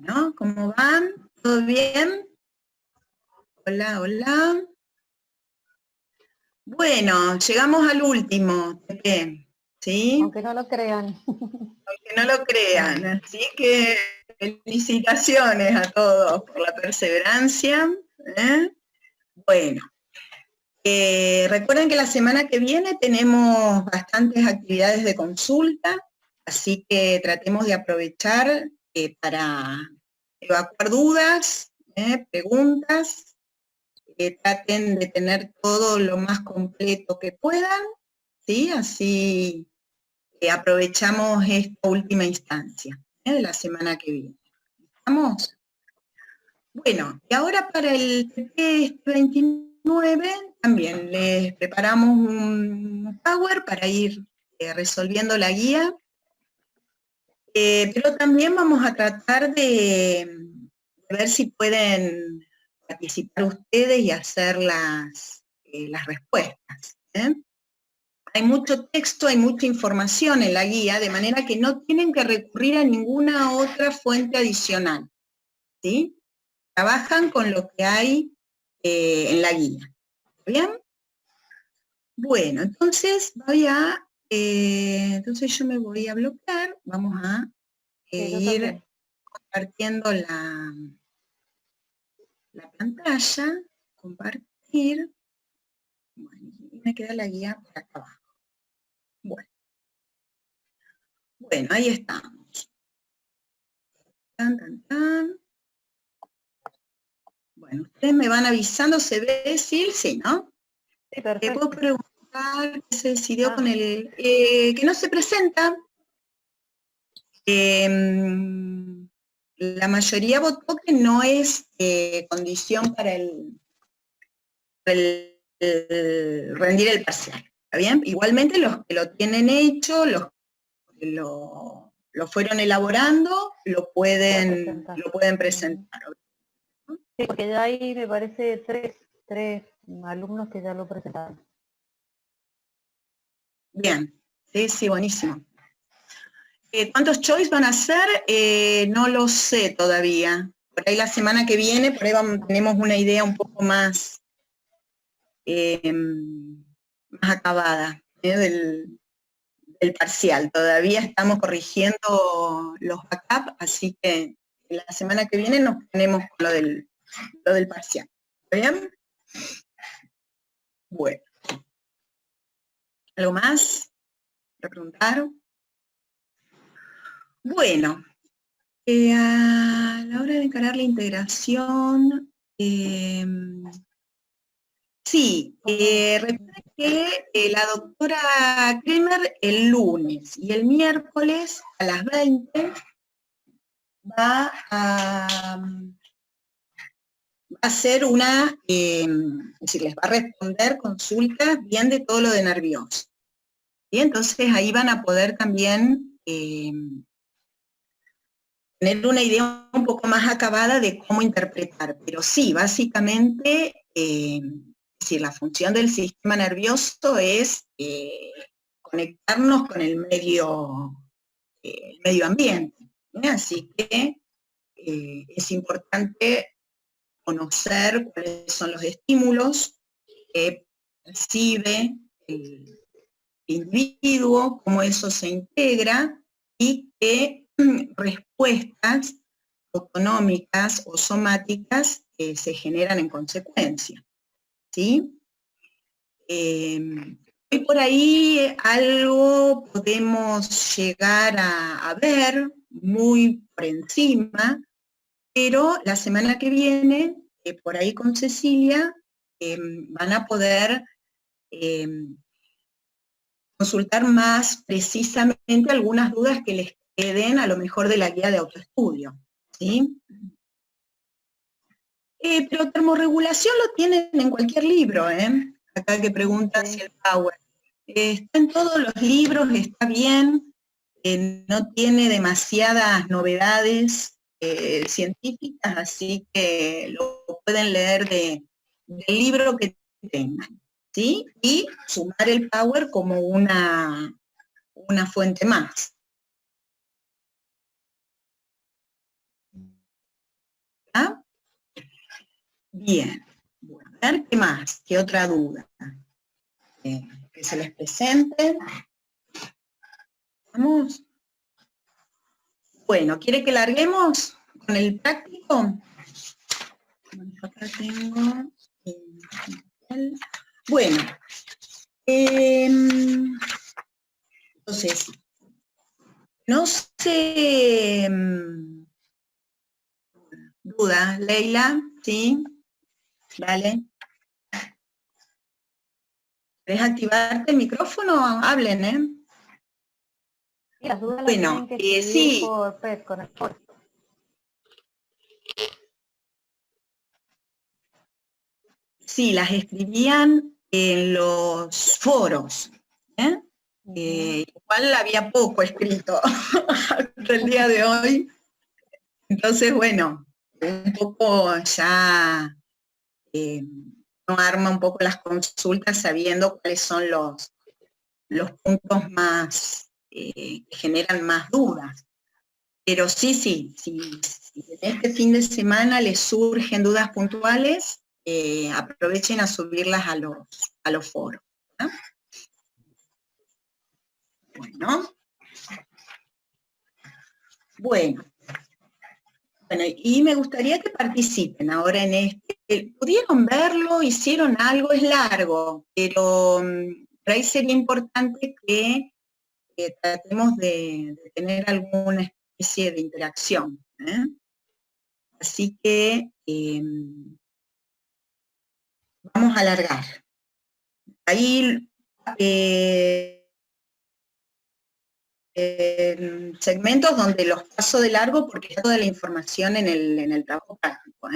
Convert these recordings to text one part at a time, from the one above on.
Bueno, ¿cómo van? ¿Todo bien? Hola, hola. Bueno, llegamos al último, TP, ¿sí? Aunque no lo crean. Aunque no lo crean, así que felicitaciones a todos por la perseverancia. ¿eh? Bueno, recuerden que la semana que viene tenemos bastantes actividades de consulta, así que tratemos de aprovechar para evacuar dudas, preguntas. Traten de tener todo lo más completo que puedan, ¿sí? Así aprovechamos esta última instancia de la semana que viene. ¿Estamos? Bueno, y ahora para el TP 29 también les preparamos un Power para ir resolviendo la guía, pero también vamos a tratar de ver si pueden participar ustedes y hacer las respuestas. Hay mucho texto, hay mucha información en la guía, de manera que no tienen que recurrir a ninguna otra fuente adicional, ¿sí? Trabajan con lo que hay en la guía. ¿Bien? Bueno, entonces entonces yo me voy a bloquear, vamos a ir compartiendo la pantalla, compartir, bueno, y me queda la guía por acá abajo. Bueno, ahí estamos. Tan, tan, tan. Bueno, ustedes me van avisando, ¿se ve, Sil? Sí, ¿no? Sí, Te puedo perfecto. preguntar qué se decidió con el que no se presenta. La mayoría votó que no es condición para el rendir el parcial. ¿Está bien? Igualmente los que lo tienen hecho, los que lo fueron elaborando, lo pueden presentar. Sí, porque ya ahí me parece tres alumnos que ya lo presentaron. Bien, sí, sí, buenísimo. ¿Cuántos choice van a ser? No lo sé todavía. Por ahí la semana que viene, por ahí tenemos una idea un poco más, más acabada del parcial. Todavía estamos corrigiendo los backups, así que la semana que viene nos ponemos con lo del parcial. ¿Bien? Bueno. ¿Algo más? ¿Para preguntar? Bueno, a la hora de encarar la integración, sí, recuerden que la doctora Kremer el lunes y el miércoles a las 20 va a hacer es decir, les va a responder consultas bien de todo lo de nervioso. ¿Sí? Entonces ahí van a poder también tener una idea un poco más acabada de cómo interpretar, pero sí, básicamente, es decir, la función del sistema nervioso es conectarnos con el medio ambiente, ¿sí? Así que es importante conocer cuáles son los estímulos que percibe el individuo, cómo eso se integra y qué respuestas autonómicas o somáticas se generan en consecuencia. ¿Sí? Hoy por ahí algo podemos llegar a ver muy por encima, pero la semana que viene, por ahí con Cecilia, van a poder consultar más precisamente algunas dudas que les queden a lo mejor de la guía de autoestudio, ¿sí? Pero termorregulación lo tienen en cualquier libro, acá que preguntan si el Power. Está en todos los libros, está bien, no tiene demasiadas novedades científicas, así que lo pueden leer del libro que tengan, ¿sí? Y sumar el Power como una fuente más. Bien. Bueno, a ver qué más, qué otra duda. Que se les presente. Vamos. Bueno, ¿quiere que larguemos con el práctico? Acá tengo. Bueno. Entonces, no sé. Duda, Leila, ¿sí? Dale. ¿Querés activarte el micrófono? Hablen, ¿eh? Sí, las dudas las Bueno, tienen que escribir sí. por PET, con el chat. Sí, las escribían en los foros. ¿Eh? Igual había poco escrito hasta el día de hoy. Entonces, bueno, un poco ya uno arma un poco las consultas sabiendo cuáles son los puntos más que generan más dudas. Pero sí, si en este fin de semana les surgen dudas puntuales, aprovechen a subirlas a los foros. ¿No? Bueno, y me gustaría que participen ahora en este. ¿Pudieron verlo? ¿Hicieron algo? Es largo, pero por ahí sería importante que tratemos de tener alguna especie de interacción. Así que vamos a alargar. Ahí segmentos donde los paso de largo porque está toda la información en el trabajo práctico.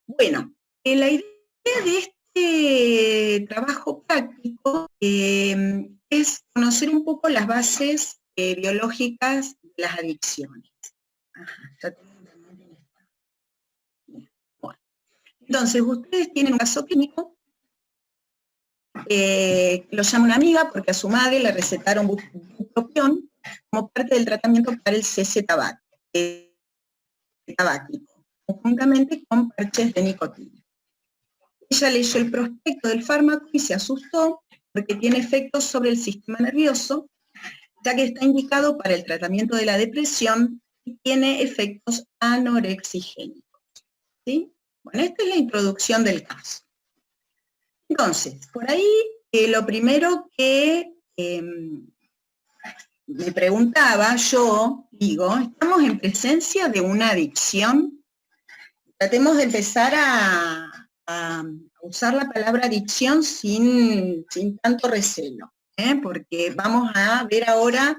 Bueno, la idea de este trabajo práctico es conocer un poco las bases biológicas de las adicciones. Ajá, bueno. Entonces, ustedes tienen un caso clínico, lo llama una amiga porque a su madre le recetaron bupropión como parte del tratamiento para el cese tabáquico, conjuntamente con parches de nicotina. Ella leyó el prospecto del fármaco y se asustó porque tiene efectos sobre el sistema nervioso, ya que está indicado para el tratamiento de la depresión y tiene efectos anorexigénicos. ¿Sí? Bueno, esta es la introducción del caso. Entonces, por ahí lo primero que me preguntaba, yo digo, ¿estamos en presencia de una adicción? Tratemos de empezar a usar la palabra adicción sin tanto recelo, porque vamos a ver ahora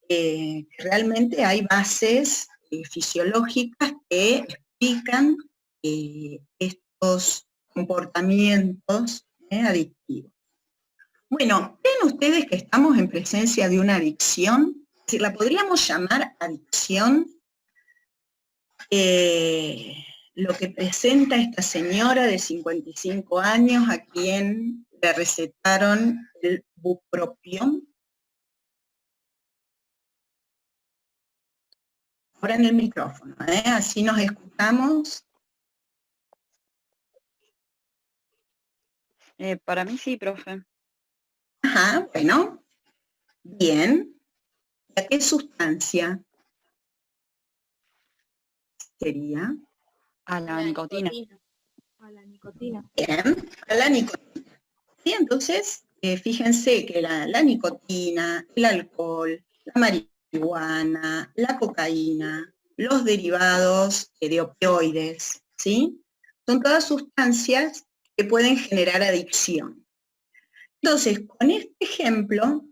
que realmente hay bases fisiológicas que explican estos comportamientos adictivos. Bueno, ¿creen ustedes que estamos en presencia de una adicción? Es decir, ¿la podríamos llamar adicción? Lo que presenta esta señora de 55 años a quien le recetaron el bupropión. Ahora en el micrófono, así nos escuchamos. Para mí sí, profe. Ajá, bueno, bien. ¿A qué sustancia sería? A la nicotina. A la nicotina. Bien, a la nicotina. Sí, entonces, fíjense que la nicotina, el alcohol, la marihuana, la cocaína, los derivados de opioides, ¿sí? Son todas sustancias que pueden generar adicción. Entonces, con este ejemplo,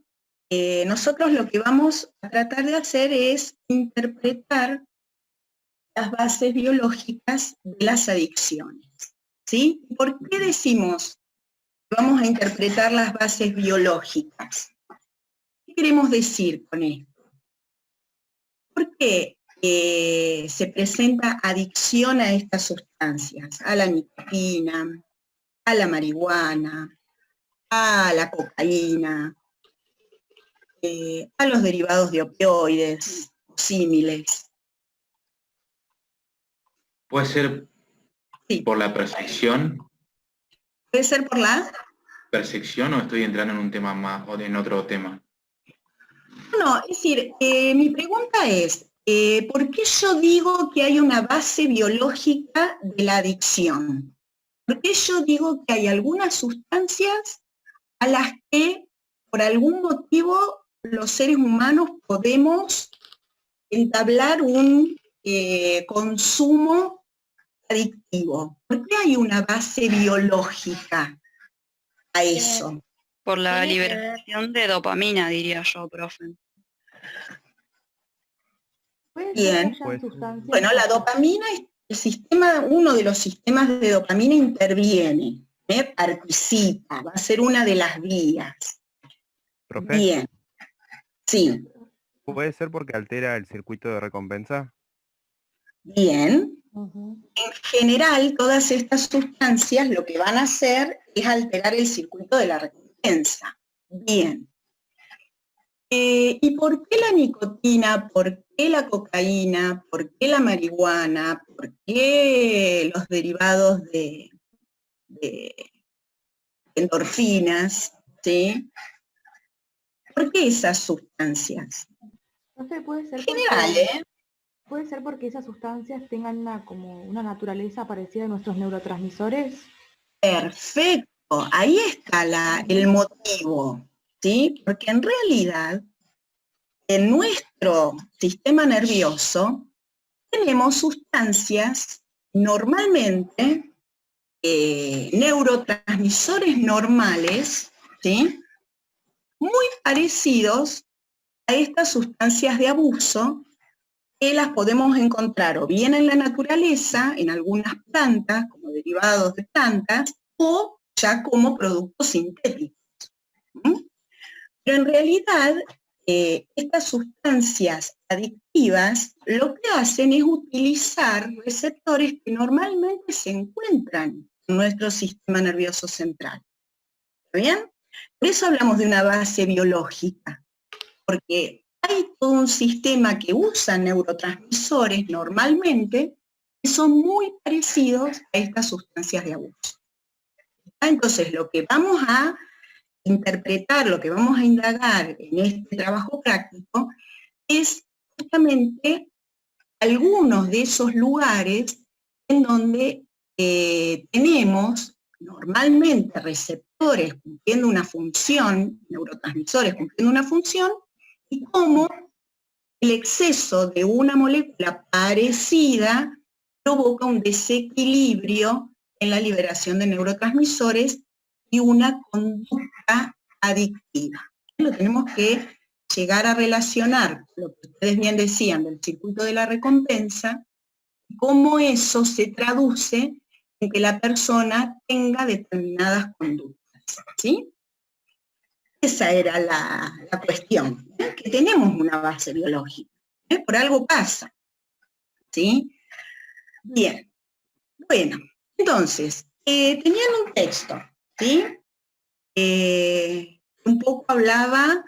nosotros lo que vamos a tratar de hacer es interpretar las bases biológicas de las adicciones, ¿sí? ¿Por qué decimos que vamos a interpretar las bases biológicas? ¿Qué queremos decir con esto? ¿Por qué se presenta adicción a estas sustancias? A la nicotina, a la marihuana, a la cocaína, a los derivados de opioides, símiles. Puede ser Sí. ¿Por la percepción? ¿Puede ser por la? ¿Percepción o estoy entrando en un tema más, o en otro tema? No, es decir, mi pregunta es, ¿por qué yo digo que hay una base biológica de la adicción? ¿Por qué yo digo que hay algunas sustancias a las que por algún motivo los seres humanos podemos entablar un consumo adictivo? ¿Por qué hay una base biológica a eso? Por la Tiene que ver- liberación de dopamina, diría yo, profe. Puede ser que Bien. hayan sustancias Bueno, la dopamina es el sistema, uno de los sistemas de dopamina interviene, participa, va a ser una de las vías. Profe, Bien, sí, ¿puede ser porque altera el circuito de recompensa? bien. Ujú. En general, todas estas sustancias lo que van a hacer es alterar el circuito de la recompensa. Bien. ¿Y por qué la nicotina? ¿Por qué la cocaína? ¿Por qué la marihuana? ¿Por qué los derivados de endorfinas? ¿Sí? ¿Por qué esas sustancias? Entonces puede ser En general, porque, puede ser porque esas sustancias tengan como una naturaleza parecida a nuestros neurotransmisores. Perfecto, ahí está el motivo, ¿sí? Porque en realidad, en nuestro sistema nervioso, tenemos sustancias normalmente, neurotransmisores normales, ¿sí? Muy parecidos a estas sustancias de abuso que las podemos encontrar o bien en la naturaleza, en algunas plantas, como derivados de plantas, o ya como productos sintéticos. ¿Mm? Pero en realidad, estas sustancias adictivas lo que hacen es utilizar receptores que normalmente se encuentran en nuestro sistema nervioso central. ¿Está bien? Por eso hablamos de una base biológica, porque hay todo un sistema que usa neurotransmisores normalmente que son muy parecidos a estas sustancias de abuso. Entonces, lo que vamos a interpretar, lo que vamos a indagar en este trabajo práctico es justamente algunos de esos lugares en donde tenemos normalmente receptores cumpliendo una función, neurotransmisores cumpliendo una función, y cómo el exceso de una molécula parecida provoca un desequilibrio en la liberación de neurotransmisores y una conducta adictiva. Lo tenemos que llegar a relacionar lo que ustedes bien decían del circuito de la recompensa, cómo eso se traduce en que la persona tenga determinadas conductas, ¿sí? Esa era la cuestión, que tenemos una base biológica, por algo pasa, ¿sí? Bien, bueno, entonces, tenían un texto, ¿sí? Un poco hablaba,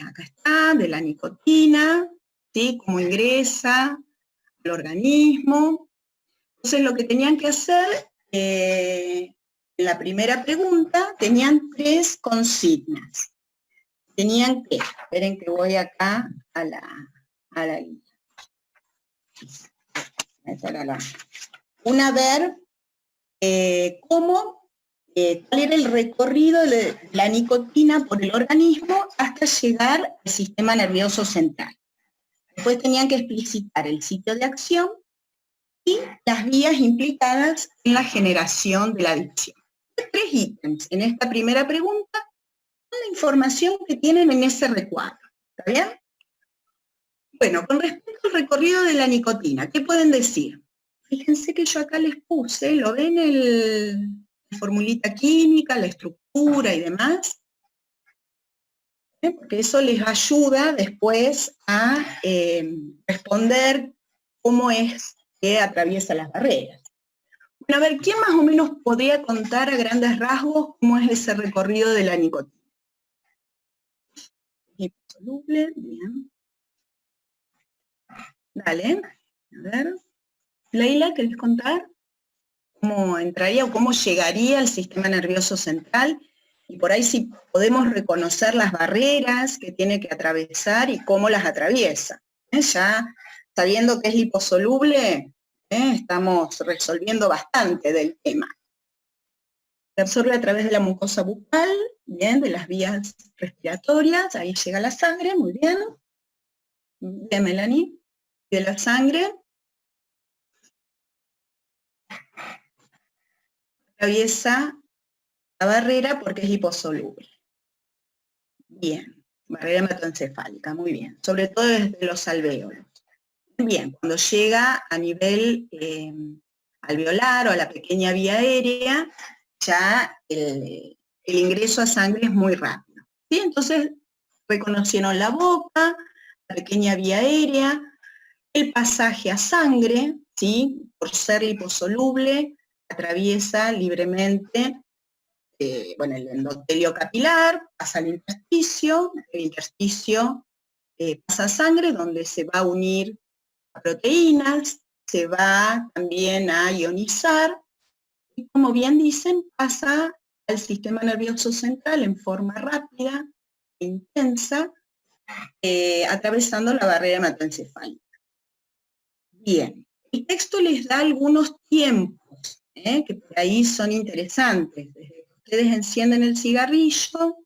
acá está, de la nicotina, ¿sí? Cómo ingresa al organismo. Entonces, lo que tenían que hacer, en la primera pregunta, tenían 3 consignas. Tenían que, esperen que voy acá a la línea. Una, ver cuál era el recorrido de la nicotina por el organismo hasta llegar al sistema nervioso central. Después tenían que explicitar el sitio de acción y las vías implicadas en la generación de la adicción. 3 ítems en esta primera pregunta, con la información que tienen en ese recuadro. ¿Está bien? Bueno, con respecto al recorrido de la nicotina, ¿qué pueden decir? Fíjense que yo acá les puse, ¿lo ven la formulita química, la estructura y demás? Porque eso les ayuda después a responder cómo es que atraviesa las barreras. Bueno, a ver, ¿quién más o menos podría contar a grandes rasgos cómo es ese recorrido de la nicotina? Soluble, bien. Dale, a ver. Leila, ¿querés contar? cómo entraría o cómo llegaría al sistema nervioso central, y por ahí sí podemos reconocer las barreras que tiene que atravesar y cómo las atraviesa. Ya sabiendo que es liposoluble, estamos resolviendo bastante del tema. Se absorbe a través de la mucosa bucal, bien, de las vías respiratorias, ahí llega la sangre, muy bien. Bien, Melanie, de la sangre. Atraviesa la barrera porque es liposoluble. Bien, barrera hematoencefálica, muy bien. Sobre todo desde los alvéolos. Bien, cuando llega a nivel alveolar o a la pequeña vía aérea, ya el ingreso a sangre es muy rápido. ¿Sí? Entonces, reconocieron la boca, la pequeña vía aérea, el pasaje a sangre, ¿sí? Por ser liposoluble, atraviesa libremente el endotelio capilar, pasa al intersticio, el intersticio pasa a sangre, donde se va a unir a proteínas, se va también a ionizar, y como bien dicen, pasa al sistema nervioso central en forma rápida e intensa, atravesando la barrera hematoencefálica. Bien, el texto les da algunos tiempos, que por ahí son interesantes. Desde que ustedes encienden el cigarrillo,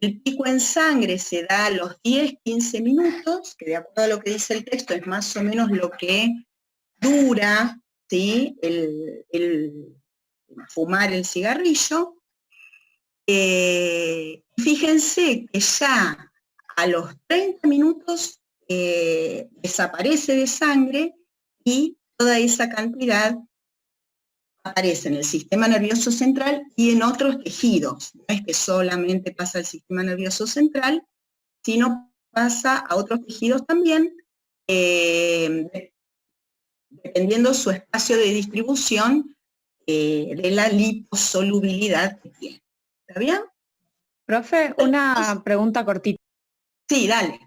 el pico en sangre se da a los 10-15 minutos, que de acuerdo a lo que dice el texto es más o menos lo que dura, ¿sí? el fumar el cigarrillo. Fíjense que ya a los 30 minutos desaparece de sangre y toda esa cantidad aparece en el sistema nervioso central y en otros tejidos. No es que solamente pasa al sistema nervioso central, sino pasa a otros tejidos también, dependiendo su espacio de distribución de la liposolubilidad que tiene. ¿Está bien? Profe, una pregunta cortita. Sí, dale.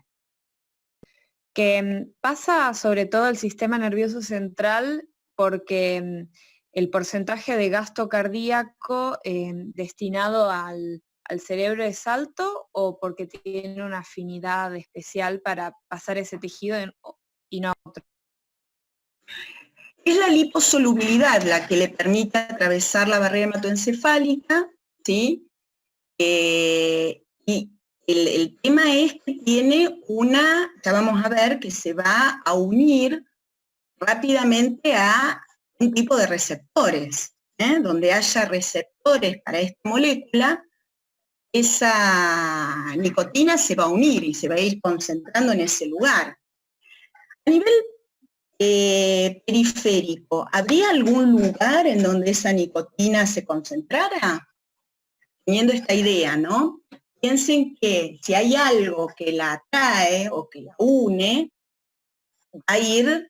Que pasa sobre todo el sistema nervioso central porque el porcentaje de gasto cardíaco destinado al cerebro es alto, o porque tiene una afinidad especial para pasar ese tejido y no a otro. Es la liposolubilidad la que le permite atravesar la barrera hematoencefálica, ¿sí? Y el tema es que tiene ya vamos a ver que se va a unir rápidamente a un tipo de receptores, donde haya receptores para esta molécula, esa nicotina se va a unir y se va a ir concentrando en ese lugar. A nivel periférico, ¿habría algún lugar en donde esa nicotina se concentrara? Teniendo esta idea, ¿no? Piensen que si hay algo que la atrae o que la une, va a ir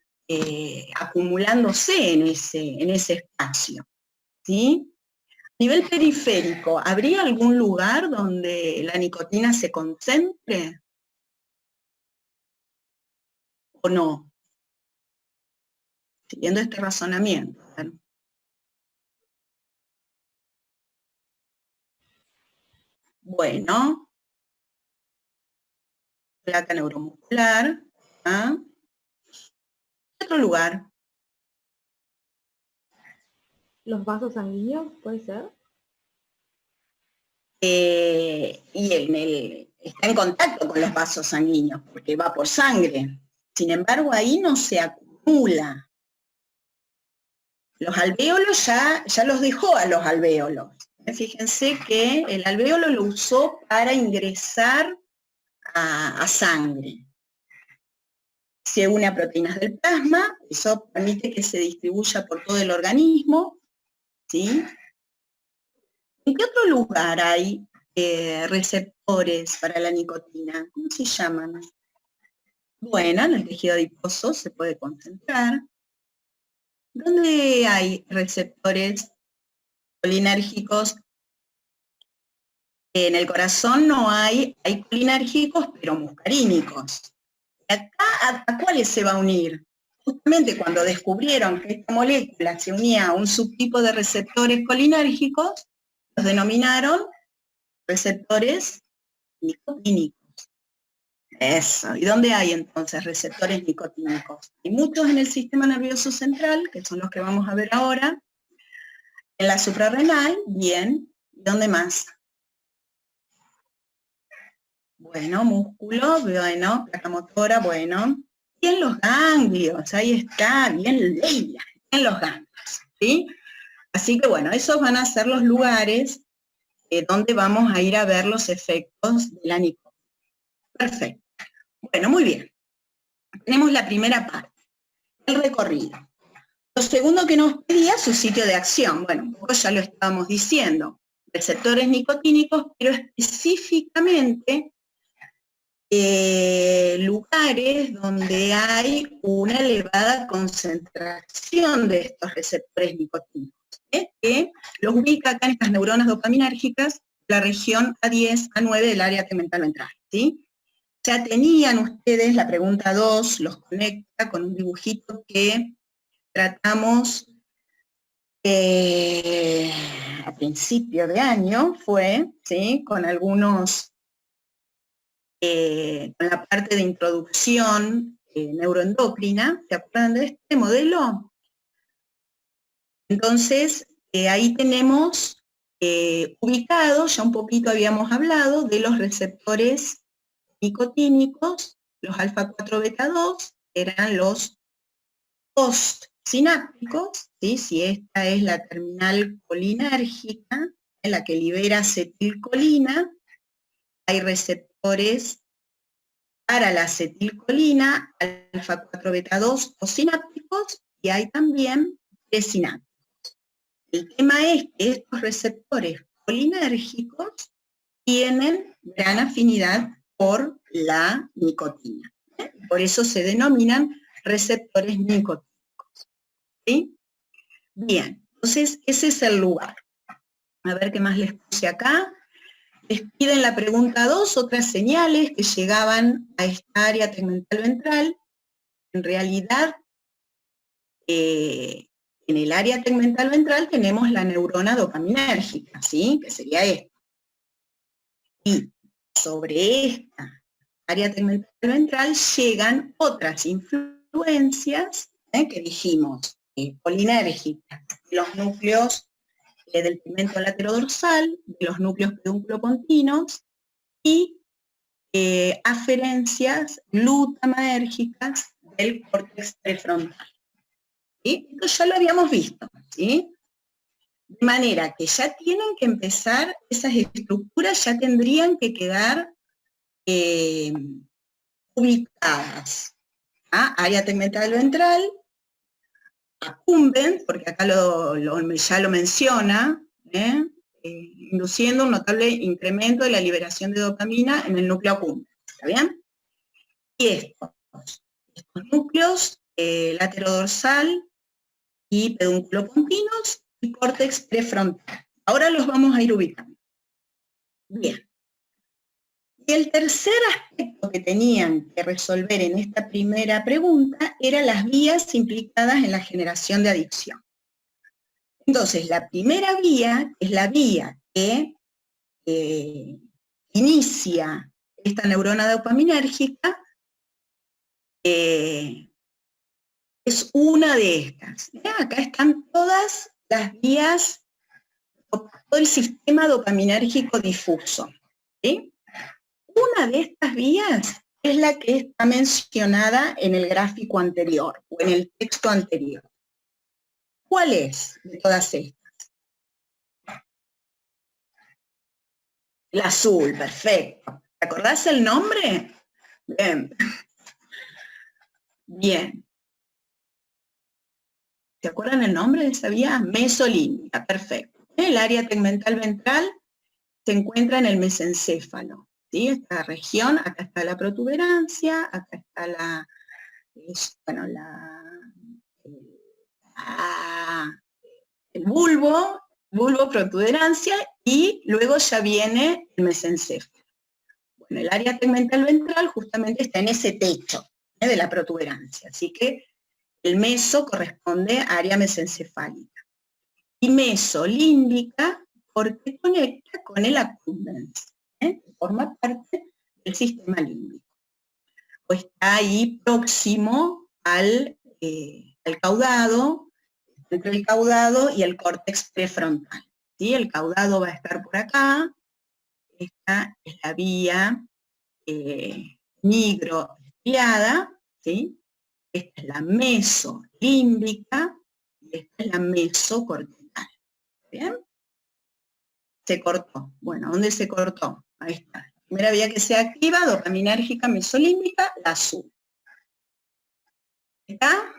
acumulándose en ese espacio, ¿sí? A nivel periférico, ¿habría algún lugar donde la nicotina se concentre? ¿O no? Siguiendo este razonamiento. ¿Verdad? Bueno, placa neuromuscular. ¿Ah? Otro lugar. ¿Los vasos sanguíneos, puede ser? Y está en contacto con los vasos sanguíneos, porque va por sangre. Sin embargo, ahí no se acumula. Los alvéolos ya los dejó a los alvéolos. Fíjense que el alvéolo lo usó para ingresar a sangre. Se une a proteínas del plasma, eso permite que se distribuya por todo el organismo, ¿sí? ¿En qué otro lugar hay receptores para la nicotina? ¿Cómo se llaman? Bueno, en el tejido adiposo se puede concentrar. ¿Dónde hay receptores colinérgicos? En el corazón no hay colinérgicos, pero muscarínicos. ¿Acá a cuáles se va a unir? justamente cuando descubrieron que esta molécula se unía a un subtipo de receptores colinérgicos, los denominaron receptores nicotínicos. Eso. ¿Y dónde hay entonces receptores nicotínicos? Hay muchos en el sistema nervioso central, que son los que vamos a ver ahora. En la suprarrenal, bien. ¿Dónde más? Bueno, músculo, bueno, placa motora, bueno. Y en los ganglios, ahí está, bien Leila, en los ganglios, ¿sí? Así que bueno, esos van a ser los lugares donde vamos a ir a ver los efectos de la nicotina. Perfecto. Bueno, muy bien. Tenemos la primera parte, el recorrido. Lo segundo que nos pedía, su sitio de acción. Bueno, un poco ya lo estábamos diciendo. Receptores nicotínicos, pero específicamente lugares donde hay una elevada concentración de estos receptores nicotínicos, que los ubica acá en estas neuronas dopaminérgicas, la región A10, A9 del área tegmental ventral, ¿sí? Ya tenían ustedes la pregunta 2, los conecta con un dibujito que tratamos a principio de año, ¿sí? Con algunos, con la parte de introducción neuroendocrina, ¿se acuerdan de este modelo? Entonces, ahí tenemos ubicados, ya un poquito habíamos hablado, de los receptores nicotínicos, los alfa-4 beta-2, eran los postsinápticos, ¿sí? Si esta es la terminal colinérgica, en la que libera acetilcolina, hay receptores para la acetilcolina, alfa-4 beta-2 postsinápticos, y hay también presinápticos. El tema es que estos receptores colinérgicos tienen gran afinidad por la nicotina. Por eso se denominan receptores nicotínicos. ¿Sí? Bien, entonces ese es el lugar. A ver qué más les puse acá. Les piden la pregunta 2, otras señales que llegaban a esta área tegmental ventral. En realidad, en el área tegmental ventral tenemos la neurona dopaminérgica, ¿sí? Que sería esta. Y sobre esta área tegmental ventral llegan otras influencias que dijimos, colinérgicas, de los núcleos del pigmento laterodorsal, de los núcleos pedúnculo-pontinos y aferencias glutamadérgicas del córtex prefrontal. ¿Sí? Esto ya lo habíamos visto, ¿sí? De manera que ya tienen que empezar, esas estructuras ya tendrían que quedar ubicadas. Área tegmental ventral, accumbens, porque acá ya lo menciona, induciendo un notable incremento de la liberación de dopamina en el núcleo accumbens. ¿Está bien? Y estos núcleos laterodorsal y pedúnculo-pontinos y córtex prefrontal. Ahora los vamos a ir ubicando. Bien. Y el tercer aspecto que tenían que resolver en esta primera pregunta eran las vías implicadas en la generación de adicción. Entonces, la primera vía es la vía que inicia esta neurona dopaminérgica, es una de estas. Acá están todas las vías, todo el sistema dopaminérgico difuso, ¿sí? Una de estas vías es la que está mencionada en el gráfico anterior, o en el texto anterior. ¿Cuál es de todas estas? El azul, perfecto. ¿Te acordás el nombre? Bien. Bien. ¿Se acuerdan el nombre de esa vía? Mesolímbica, perfecto. El área tegmental ventral se encuentra en el mesencéfalo. ¿Sí? Esta región, acá está la protuberancia, acá está el bulbo, protuberancia, y luego ya viene el mesencéfalo. Bueno, el área tegmental ventral justamente está en ese techo de la protuberancia, así que El meso corresponde a área mesencefálica. Y mesolímbica porque conecta con el accumbens, que forma parte del sistema límbico. O está ahí próximo al caudado, entre el caudado y el córtex prefrontal. ¿Sí? El caudado va a estar por acá. Esta es la vía nigroestriada, ¿sí? Esta es la mesolímbica y esta es la mesocortical. ¿Bien? Se cortó. Bueno, ¿dónde se cortó? Ahí está. La primera vía que se activa, dopaminérgica mesolímbica, la azul. ¿Está?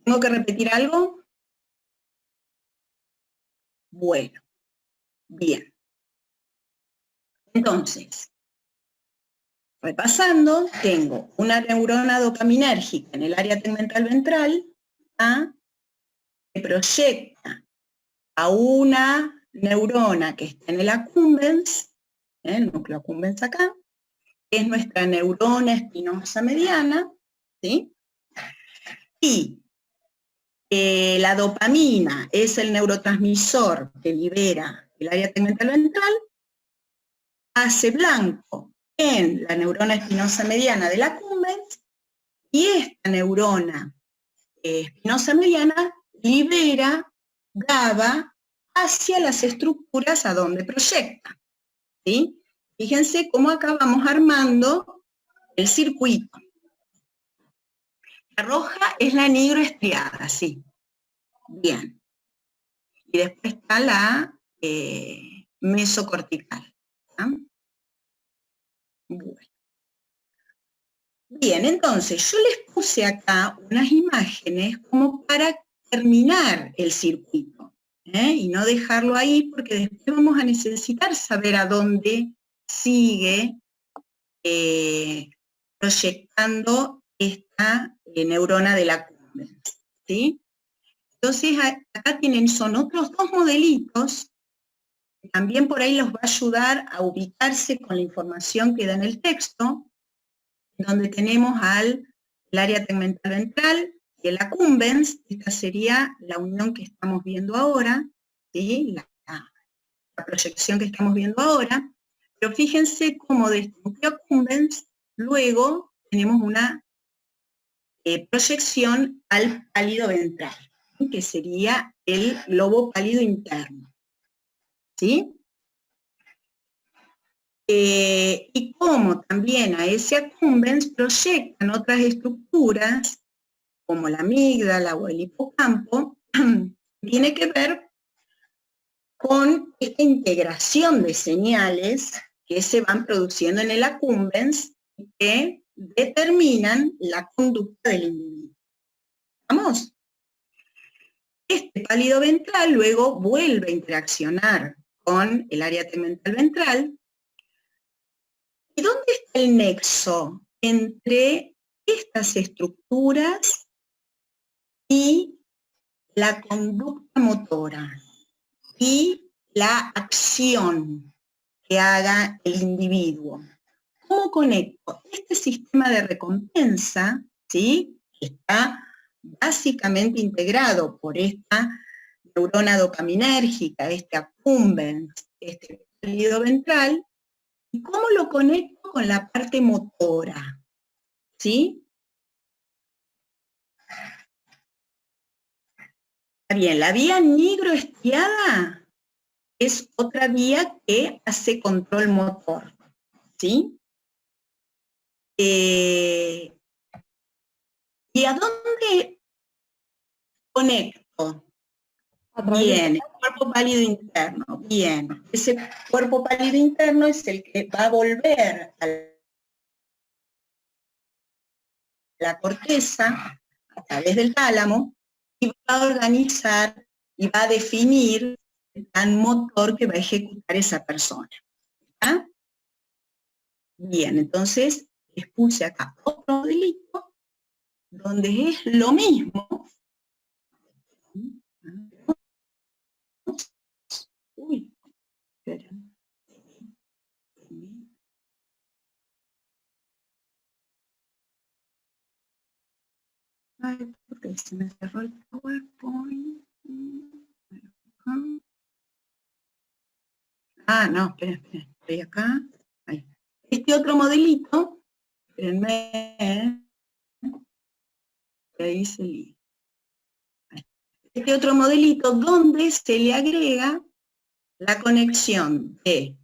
¿Tengo que repetir algo? Bueno, bien. Entonces, repasando, tengo una neurona dopaminérgica en el área tegmental ventral, ¿ah? Que proyecta a una neurona que está en el accumbens, el núcleo accumbens acá, que es nuestra neurona espinosa mediana, ¿sí? Y la dopamina es el neurotransmisor que libera el área tegmental ventral, hace blanco en la neurona espinosa mediana del accumbens, y esta neurona espinosa mediana libera GABA hacia las estructuras a donde proyecta. ¿Sí? Fíjense cómo acá vamos armando el circuito. La roja es la nigroestriada, sí. Bien. Y después está la mesocortical. ¿Ah? Bueno. Bien, entonces yo les puse acá unas imágenes como para terminar el circuito, y no dejarlo ahí porque después vamos a necesitar saber a dónde sigue proyectando esta neurona de la accumbens, ¿sí? Entonces acá son otros dos modelitos que también por ahí los va a ayudar a ubicarse con la información que da en el texto, donde tenemos el área tegmental ventral y el accumbens. Esta sería la unión que estamos viendo ahora, ¿sí? La proyección que estamos viendo ahora, pero fíjense cómo de este núcleo accumbens luego tenemos una proyección al pálido ventral, ¿sí? Que sería el lobo pálido interno, ¿sí? Y cómo también a ese accumbens proyectan otras estructuras, como la amígdala o el hipocampo, tiene que ver con esta integración de señales que se van produciendo en el accumbens y que determinan la conducta del individuo. ¿Vamos? Este pálido ventral luego vuelve a interaccionar con el área tegmental ventral. ¿Y dónde está el nexo entre estas estructuras y la conducta motora y la acción que haga el individuo? ¿Cómo conecto este sistema de recompensa, ¿sí? Que está básicamente integrado por esta neurona dopaminérgica, este accumbens, este pálido ventral, y cómo lo conecto con la parte motora? ¿Sí? Bien, la vía nigroestriada es otra vía que hace control motor, ¿sí? ¿Y a dónde conecto? Bien, el cuerpo pálido interno, bien. Ese cuerpo pálido interno es el que va a volver a la corteza a través del tálamo y va a organizar y va a definir el plan motor que va a ejecutar esa persona. ¿Ah? Bien, entonces les puse acá otro modelito donde es lo mismo. Uy, espera. Ay, porque se me cerró el PowerPoint. Ah, no, esperen, estoy acá. Ahí. Este otro modelito, espérenme, ahí se lee. Este otro modelito donde se le agrega la conexión de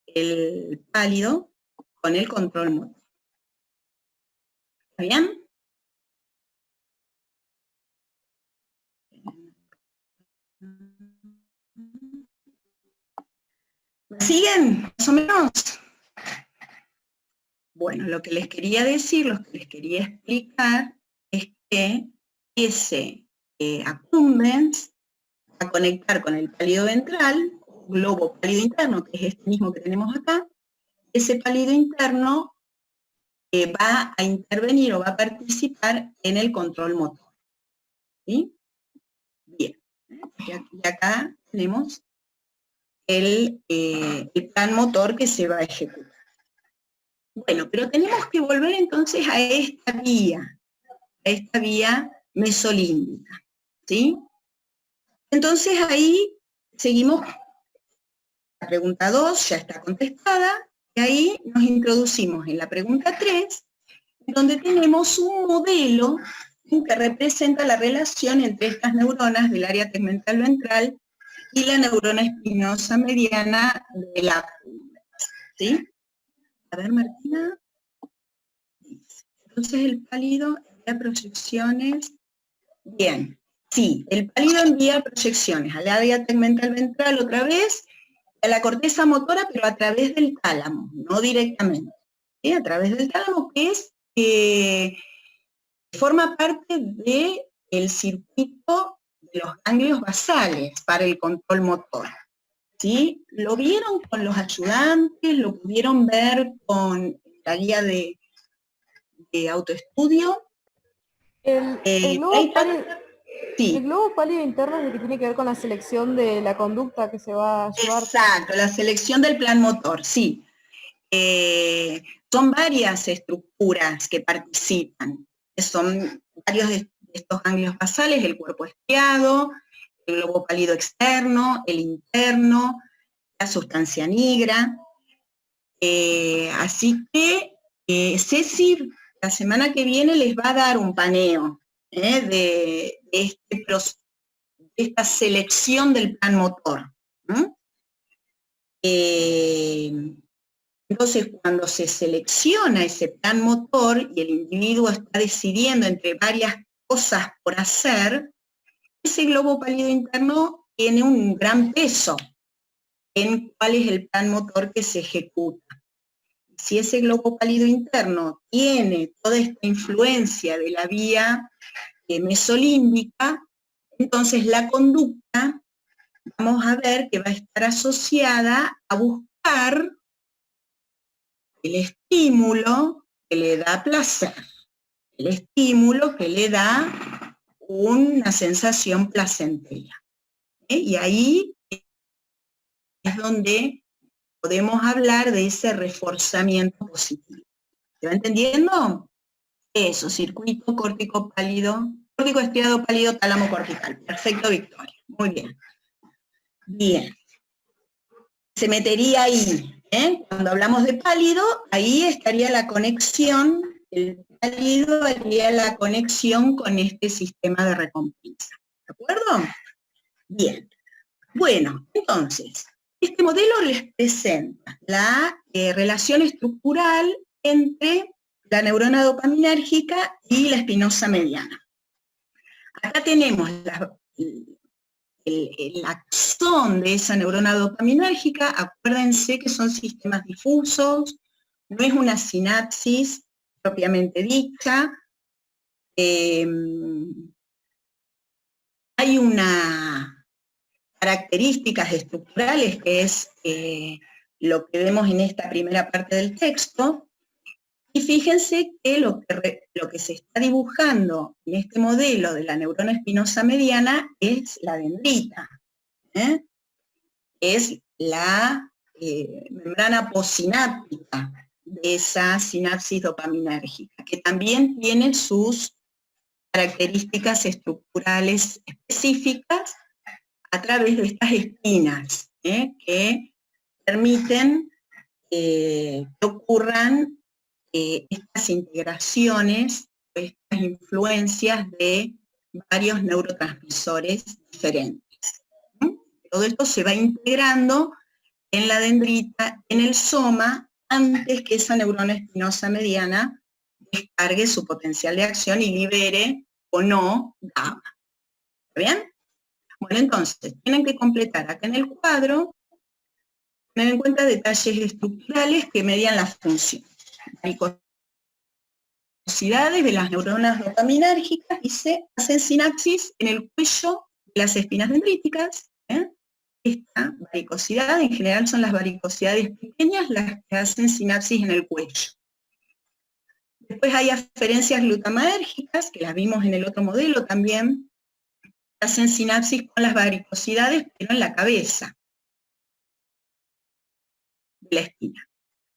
el pálido con el control motor. ¿Está bien? ¿Me siguen? Más o menos. Bueno, lo que les quería decir, lo que les quería explicar es que ese accumbens va a conectar con el pálido ventral, globo pálido interno, que es este mismo que tenemos acá. Ese pálido interno va a intervenir o va a participar en el control motor. ¿Sí? Bien. Y acá tenemos el plan motor que se va a ejecutar. Bueno, pero tenemos que volver entonces a esta vía mesolímbica, ¿sí? Entonces ahí seguimos, la pregunta 2 ya está contestada, y ahí nos introducimos en la pregunta 3, donde tenemos un modelo que representa la relación entre estas neuronas del área tegmental ventral y la neurona espinosa mediana de la cumbre, ¿sí? A ver, Martina. Entonces el pálido envía proyecciones. Bien, sí, el pálido envía proyecciones al área tegmental ventral otra vez, a la corteza motora, pero a través del tálamo, no directamente. ¿Sí? A través del tálamo, que es forma parte del circuito de los ganglios basales para el control motor. ¿Sí? Lo vieron con los ayudantes, lo pudieron ver con la guía de autoestudio. El Sí, globo pálido interno es el que tiene que ver con la selección de la conducta que se va a llevar. exacto, la selección del plan motor, sí. Son varias estructuras que participan. Son varios de estos ganglios basales, el cuerpo estriado, el globo pálido externo, el interno, la sustancia nigra. Así que Ceci la semana que viene les va a dar un paneo de esta selección del plan motor. Entonces, cuando se selecciona ese plan motor y el individuo está decidiendo entre varias cosas por hacer, ese globo pálido interno tiene un gran peso en cuál es el plan motor que se ejecuta. Si ese globo pálido interno tiene toda esta influencia de la vía mesolímbica, entonces la conducta, vamos a ver que va a estar asociada a buscar el estímulo que le da placer, el estímulo que le da una sensación placentera. Y ahí es donde podemos hablar de ese reforzamiento positivo. ¿Se va entendiendo? Eso, circuito córtico pálido, córtico estriado pálido tálamo cortical. Perfecto, Victoria. Muy bien. Bien. Se metería ahí, cuando hablamos de pálido, ahí estaría la conexión, el pálido haría la conexión con este sistema de recompensa. ¿De acuerdo? Bien. Bueno, entonces, este modelo les presenta la relación estructural entre la neurona dopaminérgica y la espinosa mediana. Acá tenemos el axón de esa neurona dopaminérgica. Acuérdense que son sistemas difusos, no es una sinapsis propiamente dicha. Hay unas características estructurales que es lo que vemos en esta primera parte del texto. Y fíjense que lo que se está dibujando en este modelo de la neurona espinosa mediana es la dendrita, es la membrana postsináptica de esa sinapsis dopaminérgica, que también tiene sus características estructurales específicas a través de estas espinas, que permiten que ocurran estas integraciones, estas influencias de varios neurotransmisores diferentes. Todo esto se va integrando en la dendrita, en el soma, antes que esa neurona espinosa mediana descargue su potencial de acción y libere o no GABA. ¿Está bien? Bueno, entonces, tienen que completar acá en el cuadro, tener en cuenta detalles estructurales que median la función. Varicosidades de las neuronas dopaminérgicas y se hacen sinapsis en el cuello de las espinas dendríticas. Esta varicosidad, en general son las varicosidades pequeñas las que hacen sinapsis en el cuello. Después hay aferencias glutamadérgicas, que las vimos en el otro modelo también, que hacen sinapsis con las varicosidades, pero en la cabeza de la espina.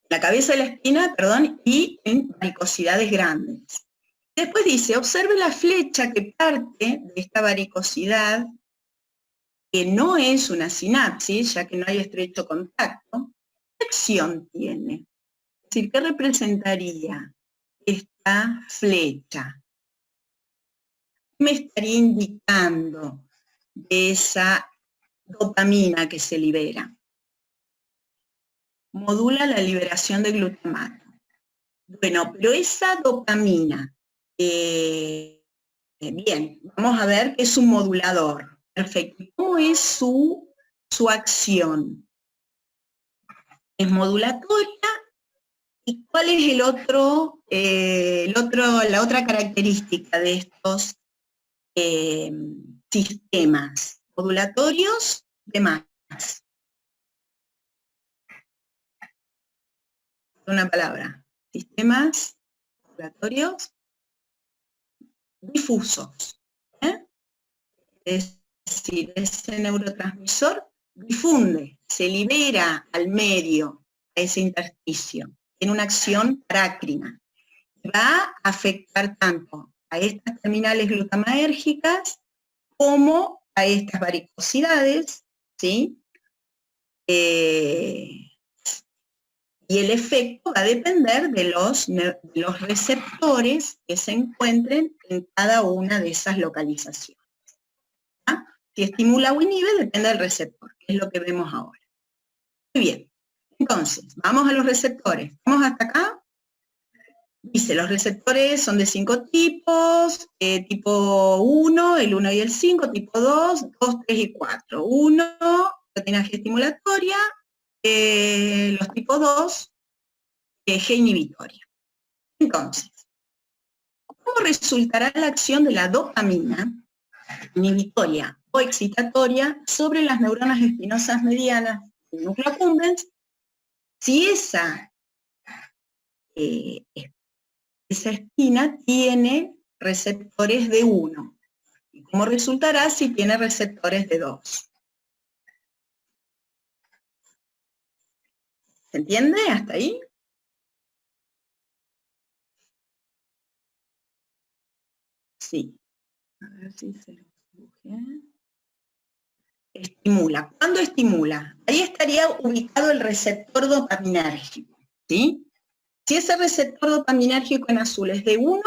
La cabeza de la espina, perdón, y en varicosidades grandes. Después dice, observe la flecha que parte de esta varicosidad, que no es una sinapsis, ya que no hay estrecho contacto. ¿Qué acción tiene? Es decir, ¿qué representaría esta flecha? ¿Qué me estaría indicando de esa dopamina que se libera? Modula la liberación de glutamato. Bueno, pero esa dopamina, bien, vamos a ver que es un modulador. Perfecto. ¿Cómo es su acción? Es modulatoria. ¿Y cuál es la otra característica de estos sistemas modulatorios? Demás. Una palabra. Sistemas modulatorios difusos. Es decir, ese neurotransmisor difunde, se libera al medio, a ese intersticio, tiene una acción parácrina. Va a afectar tanto a estas terminales glutamadérgicas como a estas varicosidades, ¿sí? Y el efecto va a depender de los receptores que se encuentren en cada una de esas localizaciones. Si estimula o inhibe, depende del receptor, que es lo que vemos ahora. Muy bien, entonces, vamos a los receptores. ¿Vamos hasta acá? Dice, los receptores son de 5 tipos, tipo 1, el 1 y el 5, tipo 2, 2, 3 y 4. 1, proteína G estimulatoria, los tipos 2, G inhibitoria. Entonces, ¿cómo resultará la acción de la dopamina inhibitoria o excitatoria sobre las neuronas espinosas medianas del núcleo accumbens si esa espina tiene receptores de 1? ¿Y cómo resultará si tiene receptores de 2? ¿Se entiende hasta ahí? Sí. A ver si se lo dibujé. Estimula. ¿Cuándo estimula? Ahí estaría ubicado el receptor dopaminérgico, ¿sí? Si ese receptor dopaminérgico en azul es de 1,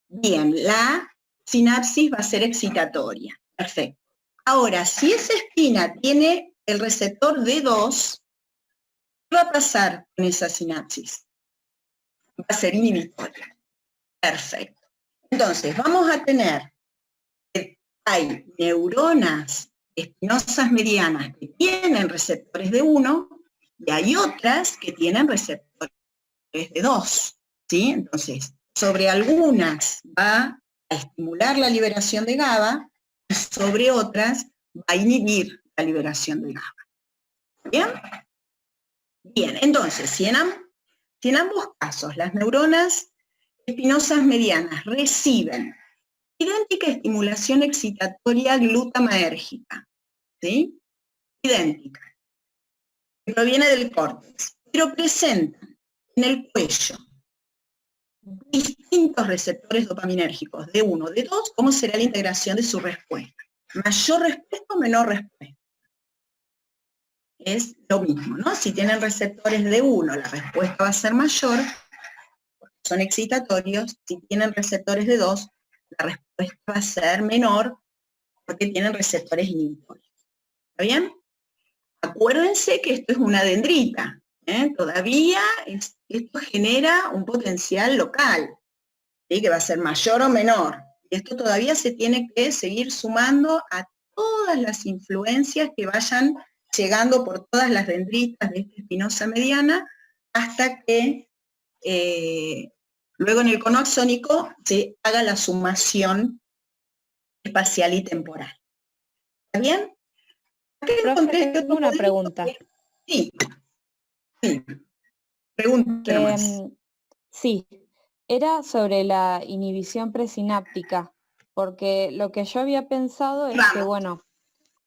bien, la sinapsis va a ser excitatoria. Perfecto. Ahora, si esa espina tiene el receptor de 2, ¿qué va a pasar con esa sinapsis? Va a ser inhibitoria. Perfecto. Entonces, vamos a tener, hay neuronas espinosas medianas que tienen receptores de 1 y hay otras que tienen receptores de 2, ¿sí? Entonces, sobre algunas va a estimular la liberación de GABA y sobre otras va a inhibir la liberación de GABA. ¿Bien? Bien, entonces, si en ambos casos las neuronas espinosas medianas reciben idéntica estimulación excitatoria glutamadérgica, ¿sí? Idéntica, que proviene del córtex, pero presenta en el cuello distintos receptores dopaminérgicos, D1, D2, ¿cómo será la integración de su respuesta? Mayor respuesta o menor respuesta. Es lo mismo, ¿no? Si tienen receptores D1, la respuesta va a ser mayor, son excitatorios. Si tienen receptores D2, la respuesta va a ser menor, porque tienen receptores inhibitorios. ¿Está bien? Acuérdense que esto es una dendrita, ¿eh? Todavía esto genera un potencial local, ¿sí? Que va a ser mayor o menor. Y esto todavía se tiene que seguir sumando a todas las influencias que vayan llegando por todas las dendritas de esta espinosa mediana, hasta que luego en el cono axónico se haga la sumación espacial y temporal. ¿Está bien? Profe, tengo una pregunta. Sí. Pregunta más. Sí, era sobre la inhibición presináptica, porque lo que yo había pensado es que, bueno,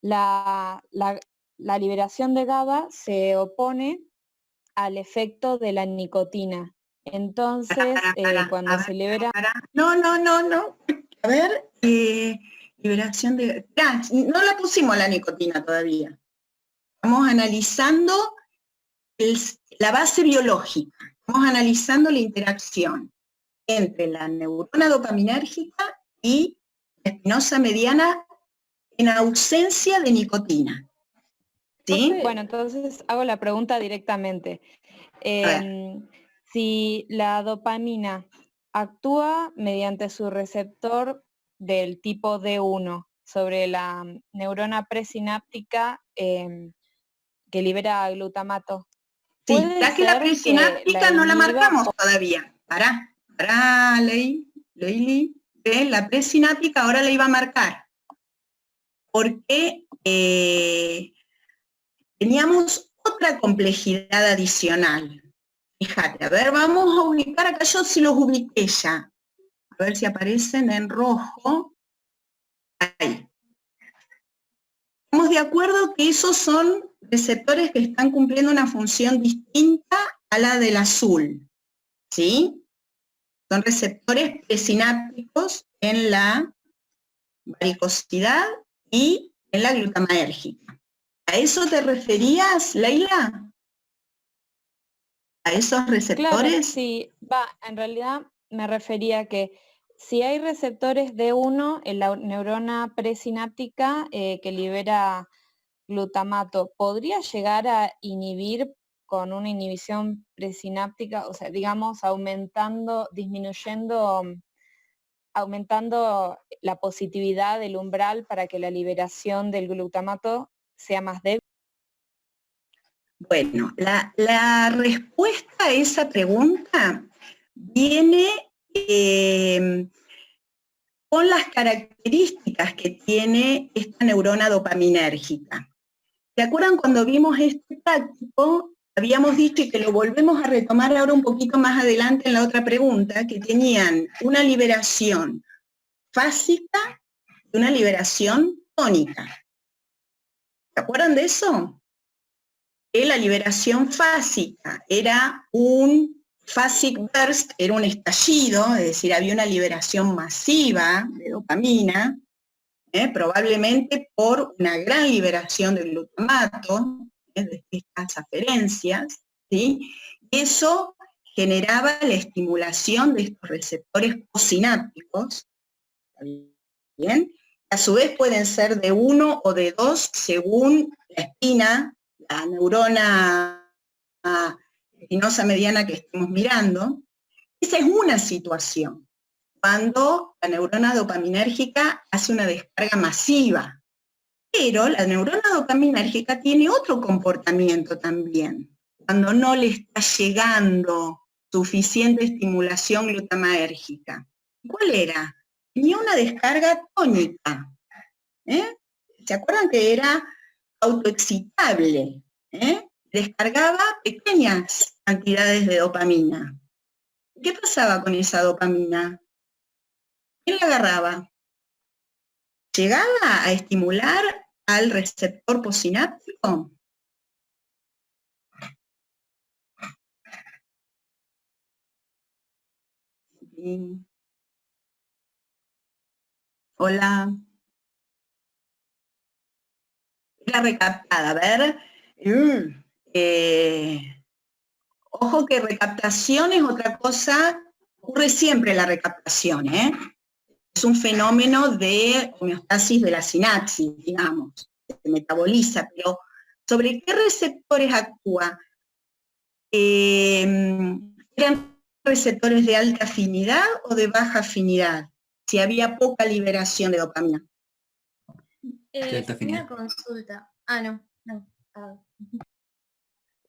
la liberación de GABA se opone al efecto de la nicotina. Entonces, cuando se libera... No. A ver, liberación de... no la pusimos la nicotina todavía. Estamos analizando la base biológica. Estamos analizando la interacción entre la neurona dopaminérgica y la espinosa mediana en ausencia de nicotina. ¿Sí? Bueno, entonces hago la pregunta directamente. Si la dopamina actúa mediante su receptor del tipo D1 sobre la neurona presináptica que libera glutamato. Sí, ya que la presináptica no la marcamos todavía. Pará, Leili, la presináptica ahora la iba a marcar. Porque teníamos otra complejidad adicional. Fíjate, a ver, vamos a ubicar acá, yo sí los ubiqué ya. A ver si aparecen en rojo. Ahí. Estamos de acuerdo que esos son receptores que están cumpliendo una función distinta a la del azul, ¿sí? Son receptores presinápticos en la varicosidad y en la glutamatérgica. ¿A eso te referías, Leila? ¿A esos receptores? Claro, sí, en realidad me refería que si hay receptores D1 en la neurona presináptica que libera glutamato, ¿podría llegar a inhibir con una inhibición presináptica, o sea, digamos, aumentando la positividad del umbral para que la liberación del glutamato sea más débil? Bueno, la respuesta a esa pregunta viene con las características que tiene esta neurona dopaminérgica. ¿Se acuerdan cuando vimos este práctico? Habíamos dicho, y que lo volvemos a retomar ahora un poquito más adelante en la otra pregunta, que tenían una liberación fásica y una liberación tónica. ¿Se acuerdan de eso? Que la liberación fásica era un phasic burst, era un estallido, es decir, había una liberación masiva de dopamina, probablemente por una gran liberación de glutamato, de estas aferencias, ¿sí? Eso generaba la estimulación de estos receptores postsinápticos, ¿bien? A su vez pueden ser de 1 o de 2 según la espina, la neurona espinosa mediana que estemos mirando. Esa es una situación, cuando la neurona dopaminérgica hace una descarga masiva. Pero la neurona dopaminérgica tiene otro comportamiento también, cuando no le está llegando suficiente estimulación glutamatérgica. ¿Cuál era? Tenía una descarga tónica. ¿Se acuerdan que era autoexcitable? Descargaba pequeñas cantidades de dopamina. ¿Qué pasaba con esa dopamina? ¿Quién la agarraba? ¿Llegaba a estimular al receptor postsináptico? Sí. Hola. Era recaptada, a ver. Ojo que recaptación es otra cosa, ocurre siempre la recaptación, ¿eh? Es un fenómeno de homeostasis de la sinapsis, digamos, se metaboliza, pero ¿sobre qué receptores actúa? ¿Eran receptores de alta afinidad o de baja afinidad? Si había poca liberación de dopamina. Una consulta. No.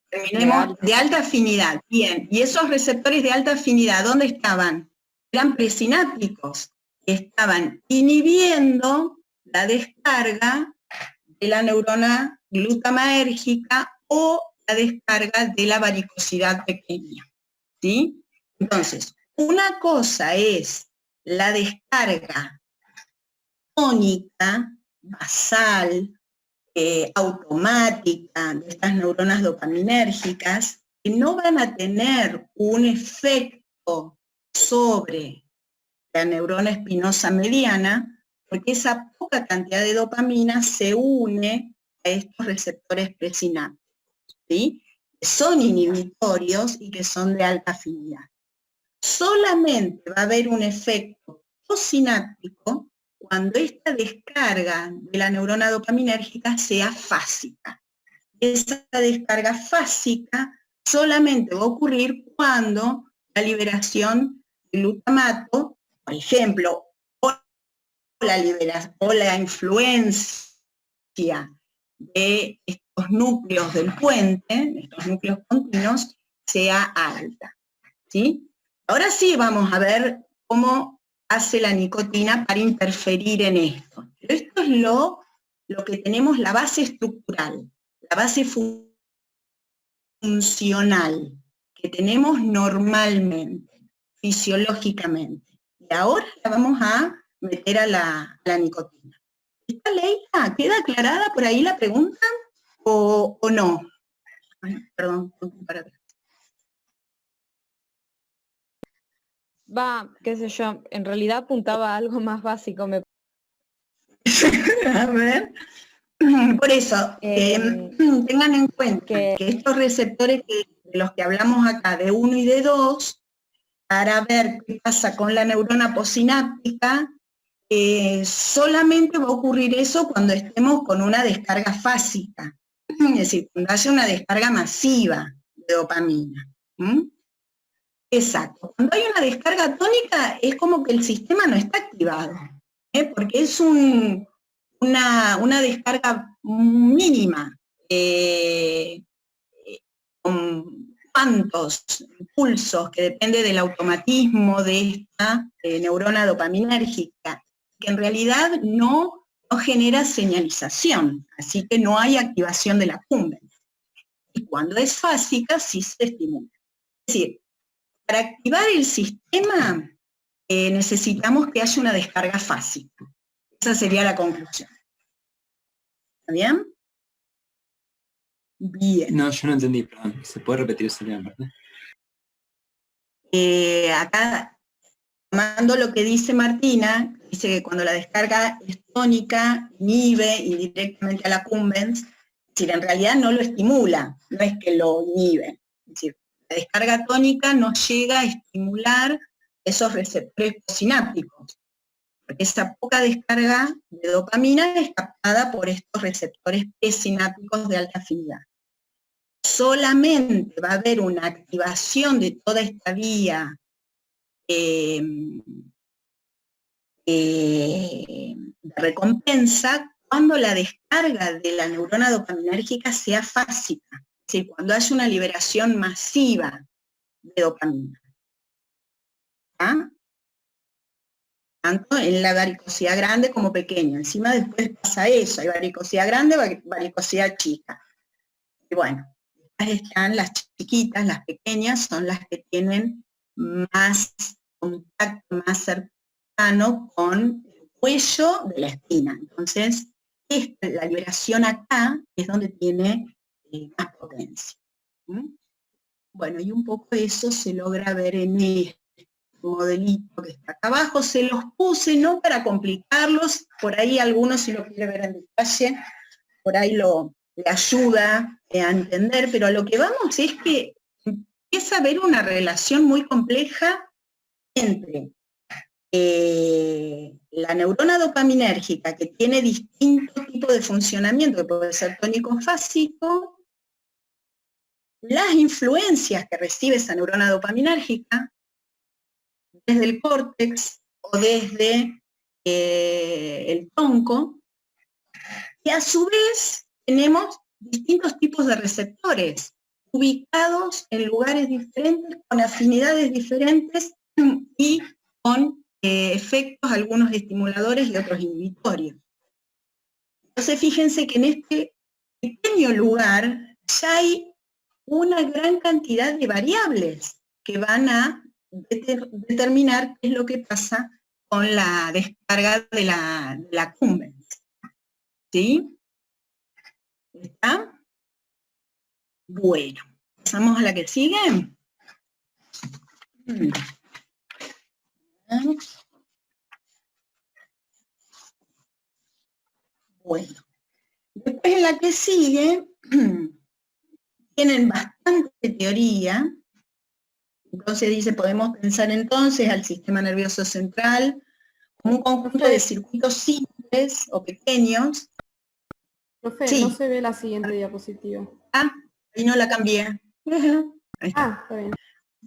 Terminemos de alta afinidad. Bien, y esos receptores de alta afinidad, ¿dónde estaban? Eran presinápticos, estaban inhibiendo la descarga de la neurona glutamatérgica o la descarga de la varicosidad pequeña, ¿sí? Entonces, una cosa es la descarga tónica, basal, automática de estas neuronas dopaminérgicas, que no van a tener un efecto sobre la neurona espinosa mediana, porque esa poca cantidad de dopamina se une a estos receptores presinápticos, ¿sí? Que son inhibitorios y que son de alta afinidad. Solamente va a haber un efecto posináptico cuando esta descarga de la neurona dopaminérgica sea fásica. Esa descarga fásica solamente va a ocurrir cuando la liberación de glutamato, por ejemplo, o la influencia de estos núcleos del puente, estos núcleos continuos, sea alta, ¿sí? Ahora sí vamos a ver cómo hace la nicotina para interferir en esto. Pero esto es lo que tenemos, la base estructural, la base funcional que tenemos normalmente, fisiológicamente. Y ahora la vamos a meter a la nicotina. ¿Esta Leila queda aclarada por ahí la pregunta o no? Ay, perdón, para atrás. Qué sé yo, en realidad apuntaba a algo más básico. A ver. Por eso, tengan en cuenta que estos receptores de los que hablamos acá, de 1 y de 2, para ver qué pasa con la neurona posináptica, solamente va a ocurrir eso cuando estemos con una descarga fásica, es decir, cuando haya una descarga masiva de dopamina. Exacto. Cuando hay una descarga tónica es como que el sistema no está activado, porque es una descarga mínima, con cuantos pulsos, que depende del automatismo de esta neurona dopaminérgica, que en realidad no genera señalización, así que no hay activación de la accumbens. Y cuando es fásica, sí se estimula. Es decir, para activar el sistema necesitamos que haya una descarga fásica. Esa sería la conclusión. ¿Está bien? Bien. No, yo no entendí, perdón. ¿Se puede repetir esa última parte? Acá, tomando lo que dice Martina, dice que cuando la descarga es tónica, inhibe indirectamente a la accumbens, es decir, en realidad no lo estimula, no es que lo inhibe. Es decir, la descarga tónica no llega a estimular esos receptores sinápticos, porque esa poca descarga de dopamina es captada por estos receptores presinápticos de alta afinidad. Solamente va a haber una activación de toda esta vía de recompensa cuando la descarga de la neurona dopaminérgica sea fásica, es decir, cuando haya una liberación masiva de dopamina. ¿Ah? Tanto en la varicosidad grande como pequeña. Encima después pasa eso, hay varicosidad grande, varicosidad chica. Y bueno, estas están las chiquitas, las pequeñas, son las que tienen más contacto, más cercano con el cuello de la espina. Entonces, la liberación acá es donde tiene más potencia. Bueno, y un poco eso se logra ver en modelito que está acá abajo, se los puse no para complicarlos, por ahí algunos si lo quiere ver en detalle, por ahí le ayuda a entender, pero a lo que vamos es que empieza a haber una relación muy compleja entre la neurona dopaminérgica, que tiene distintos tipos de funcionamiento, que puede ser tónico-fásico, las influencias que recibe esa neurona dopaminérgica desde el córtex o desde el tronco, y a su vez tenemos distintos tipos de receptores ubicados en lugares diferentes, con afinidades diferentes y con efectos, algunos estimuladores y otros inhibitorios. Entonces fíjense que en este pequeño lugar ya hay una gran cantidad de variables que van a determinar qué es lo que pasa con la descarga de la cumbens. ¿Sí? ¿Está? Bueno, pasamos a la que sigue. Bueno, después en la que sigue, tienen bastante teoría. Entonces dice, podemos pensar entonces al sistema nervioso central como un conjunto de circuitos simples o pequeños. Profe, Sí. no se ve la siguiente diapositiva. Ah, ahí no la cambié. Ahí está. Ah, está bien.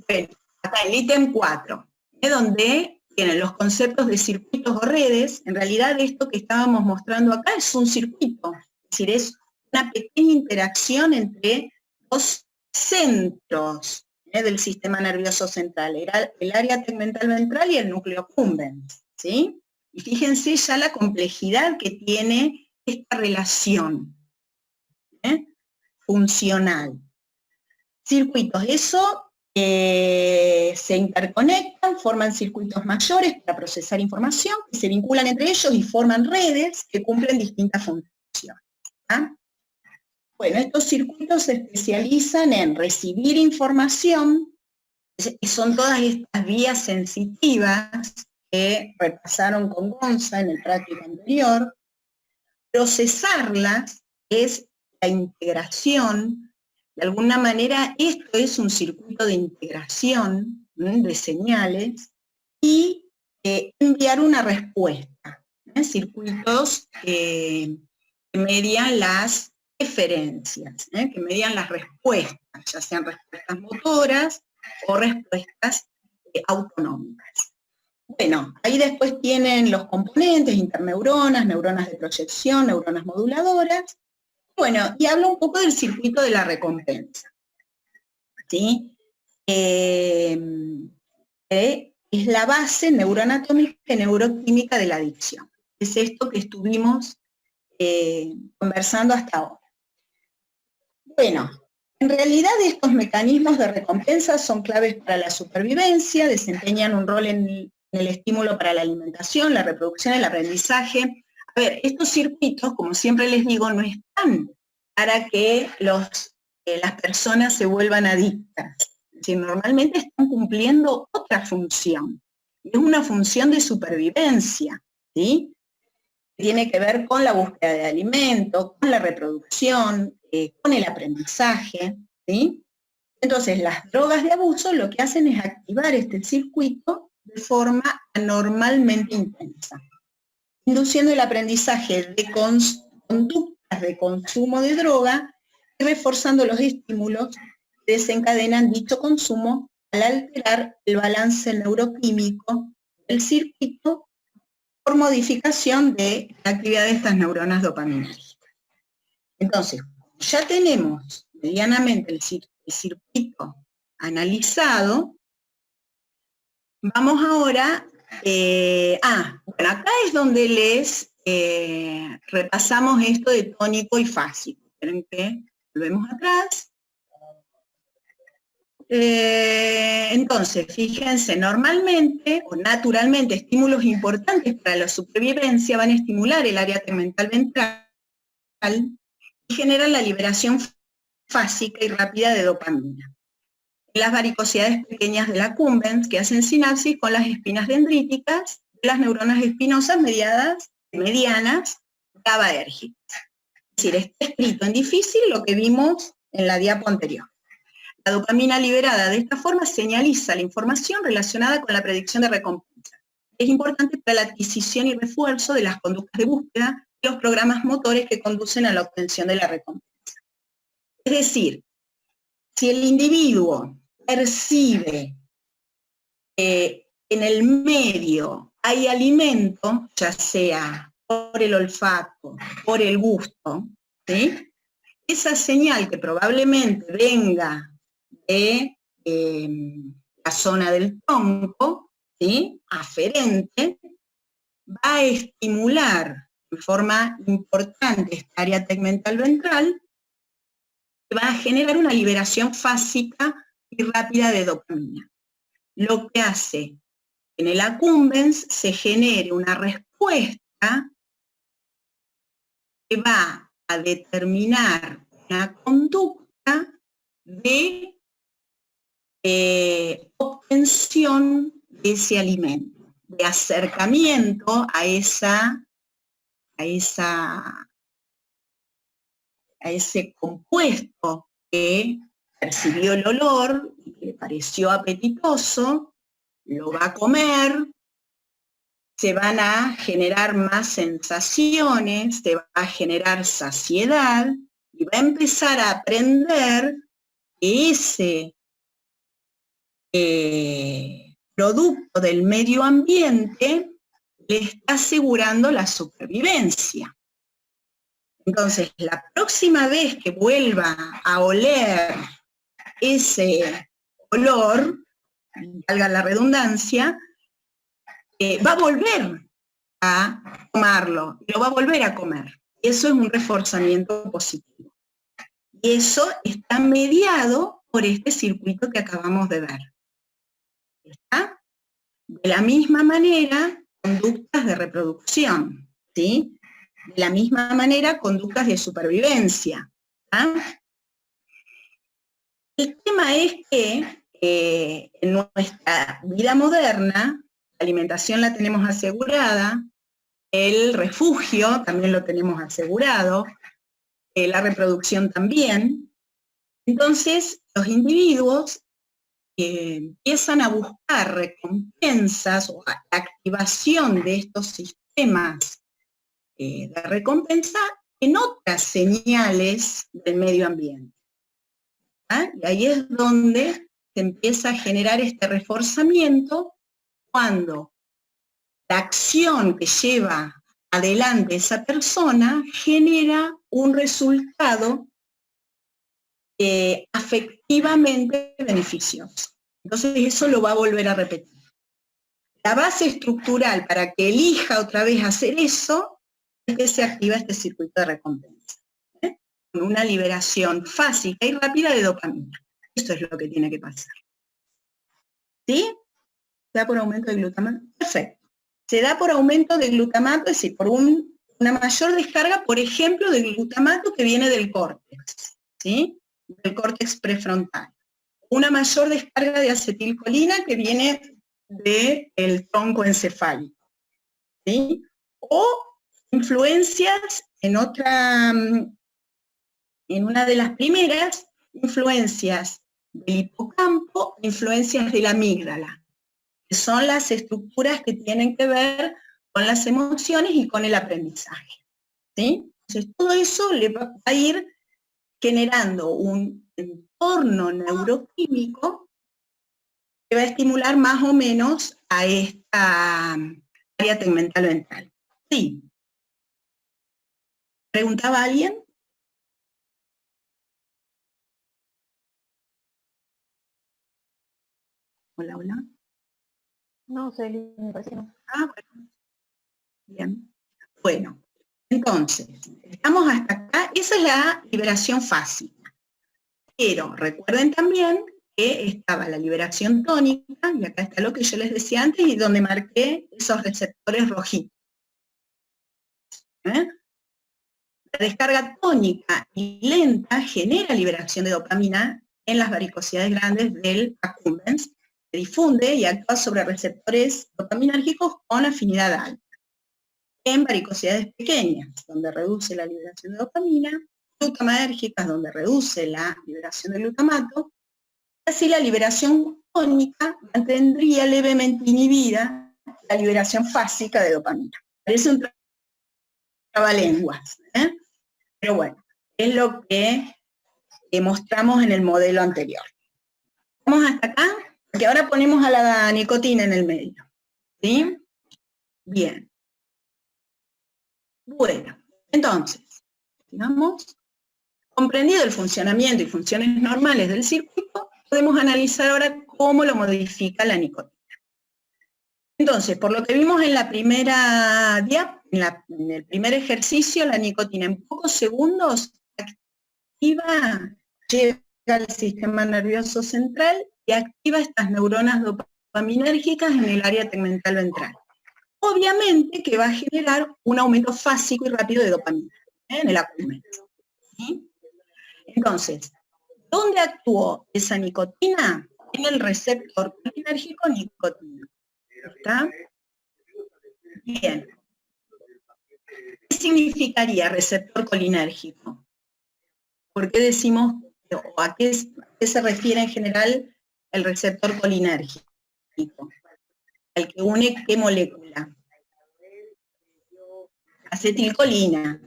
Bueno, acá el ítem 4, donde tienen los conceptos de circuitos o redes. En realidad esto que estábamos mostrando acá es un circuito, es decir, es una pequeña interacción entre dos centros del sistema nervioso central, era el área tegmental ventral y el núcleo accumbens, ¿sí? Y fíjense ya la complejidad que tiene esta relación funcional. Circuitos, eso se interconectan, forman circuitos mayores para procesar información, que se vinculan entre ellos y forman redes que cumplen distintas funciones. ¿Ah? Bueno, estos circuitos se especializan en recibir información, que son todas estas vías sensitivas que repasaron con Gonza en el práctico anterior. Procesarlas es la integración. De alguna manera esto es un circuito de integración de señales y enviar una respuesta. Circuitos que median las referencias, que median las respuestas, ya sean respuestas motoras o respuestas autonómicas. Bueno, ahí después tienen los componentes, interneuronas, neuronas de proyección, neuronas moduladoras. Bueno, y hablo un poco del circuito de la recompensa, ¿sí? Es la base neuroanatómica y neuroquímica de la adicción. Es esto que estuvimos conversando hasta ahora. Bueno, en realidad estos mecanismos de recompensa son claves para la supervivencia, desempeñan un rol en el estímulo para la alimentación, la reproducción, el aprendizaje. A ver, estos circuitos, como siempre les digo, no están para que las personas se vuelvan adictas. Es decir, normalmente están cumpliendo otra función. Es una función de supervivencia, ¿sí? Tiene que ver con la búsqueda de alimento, con la reproducción, con el aprendizaje, ¿sí? Entonces, las drogas de abuso lo que hacen es activar este circuito de forma anormalmente intensa, induciendo el aprendizaje de conductas de consumo de droga y reforzando los estímulos que desencadenan dicho consumo al alterar el balance neuroquímico del circuito por modificación de la actividad de estas neuronas dopaminérgicas. Entonces, ya tenemos medianamente el circuito analizado, vamos ahora, bueno, acá es donde les repasamos esto de tónico y fásico. Esperen que volvemos atrás. Entonces, fíjense, normalmente o naturalmente estímulos importantes para la supervivencia van a estimular el área tegmental ventral y generan la liberación fásica y rápida de dopamina. en las varicosidades pequeñas del accumbens que hacen sinapsis con las espinas dendríticas de las neuronas espinosas medianas GABAérgicas. Es decir, está escrito en difícil lo que vimos en la diapo anterior. La dopamina liberada de esta forma señaliza la información relacionada con la predicción de recompensa. Es importante para la adquisición y refuerzo de las conductas de búsqueda y los programas motores que conducen a la obtención de la recompensa. Es decir, si el individuo percibe que en el medio hay alimento, ya sea por el olfato, por el gusto, ¿sí? Esa señal que probablemente venga de la zona del tronco, ¿sí?, aferente, va a estimular de forma importante esta área tegmental ventral, que va a generar una liberación fásica y rápida de dopamina. Lo que hace que en el accumbens se genere una respuesta que va a determinar una conducta de obtención de ese alimento, de acercamiento a ese compuesto que percibió el olor y que le pareció apetitoso, lo va a comer, se van a generar más sensaciones, se va a generar saciedad y va a empezar a aprender que ese producto del medio ambiente le está asegurando la supervivencia. Entonces, la próxima vez que vuelva a oler ese olor, valga la redundancia, va a volver a tomarlo, lo va a volver a comer. Eso es un reforzamiento positivo. Y eso está mediado por este circuito que acabamos de ver. ¿Está? De la misma manera, conductas de reproducción, ¿sí? De la misma manera, conductas de supervivencia. ¿Ah? El tema es que en nuestra vida moderna, la alimentación la tenemos asegurada, el refugio también lo tenemos asegurado, la reproducción también. Entonces, los individuos empiezan a buscar recompensas o activación de estos sistemas de recompensa en otras señales del medio ambiente. ¿Ah? Y ahí es donde se empieza a generar este reforzamiento cuando la acción que lleva adelante esa persona genera un resultado afectivamente beneficioso. Entonces eso lo va a volver a repetir. La base estructural para que elija otra vez hacer eso es que se activa este circuito de recompensa, con una liberación fácil y rápida de dopamina. Esto es lo que tiene que pasar. ¿Sí? ¿Se da por aumento de glutamato? Perfecto. Se da por aumento de glutamato, es decir, por una mayor descarga, por ejemplo, de glutamato que viene del córtex, ¿sí? Del córtex prefrontal. Una mayor descarga de acetilcolina que viene del tronco encefálico, ¿sí? O influencias en una de las primeras, influencias del hipocampo, influencias de la amígdala, que son las estructuras que tienen que ver con las emociones y con el aprendizaje, ¿sí? Entonces todo eso le va a ir generando un entorno neuroquímico que va a estimular más o menos a esta área tegmental ventral. Sí. ¿Preguntaba alguien? Hola, hola. No, Celi, me parece que no. Ah, bueno. Bien. Bueno, entonces, estamos hasta acá. Esa es la liberación fácil. Pero recuerden también que estaba la liberación tónica, y acá está lo que yo les decía antes, y donde marqué esos receptores rojitos. La descarga tónica y lenta genera liberación de dopamina en las varicosidades grandes del accumbens, se difunde y actúa sobre receptores dopaminérgicos con afinidad alta. En varicosidades pequeñas, donde reduce la liberación de dopamina, glutamatérgicas, donde reduce la liberación de glutamato, así la liberación tónica mantendría levemente inhibida la liberación fásica de dopamina. Parece un trabalenguas, ¿eh? Pero bueno, es lo que mostramos en el modelo anterior. ¿Vamos hasta acá? Porque ahora ponemos a la nicotina en el medio. ¿Sí? Bien. Bueno, entonces, digamos, comprendido el funcionamiento y funciones normales del circuito, podemos analizar ahora cómo lo modifica la nicotina. Entonces, por lo que vimos en la primera en el primer ejercicio, la nicotina en pocos segundos activa, llega al sistema nervioso central y activa estas neuronas dopaminérgicas en el área tegmental ventral. Obviamente que va a generar un aumento fásico y rápido de dopamina en el acúmulo. ¿Sí? Entonces, ¿dónde actuó esa nicotina? En el receptor colinérgico nicotina. ¿Está? Bien. ¿Qué significaría receptor colinérgico? ¿Por qué decimos, o a qué se refiere en general el receptor colinérgico? Al que une qué molécula. Acetilcolina.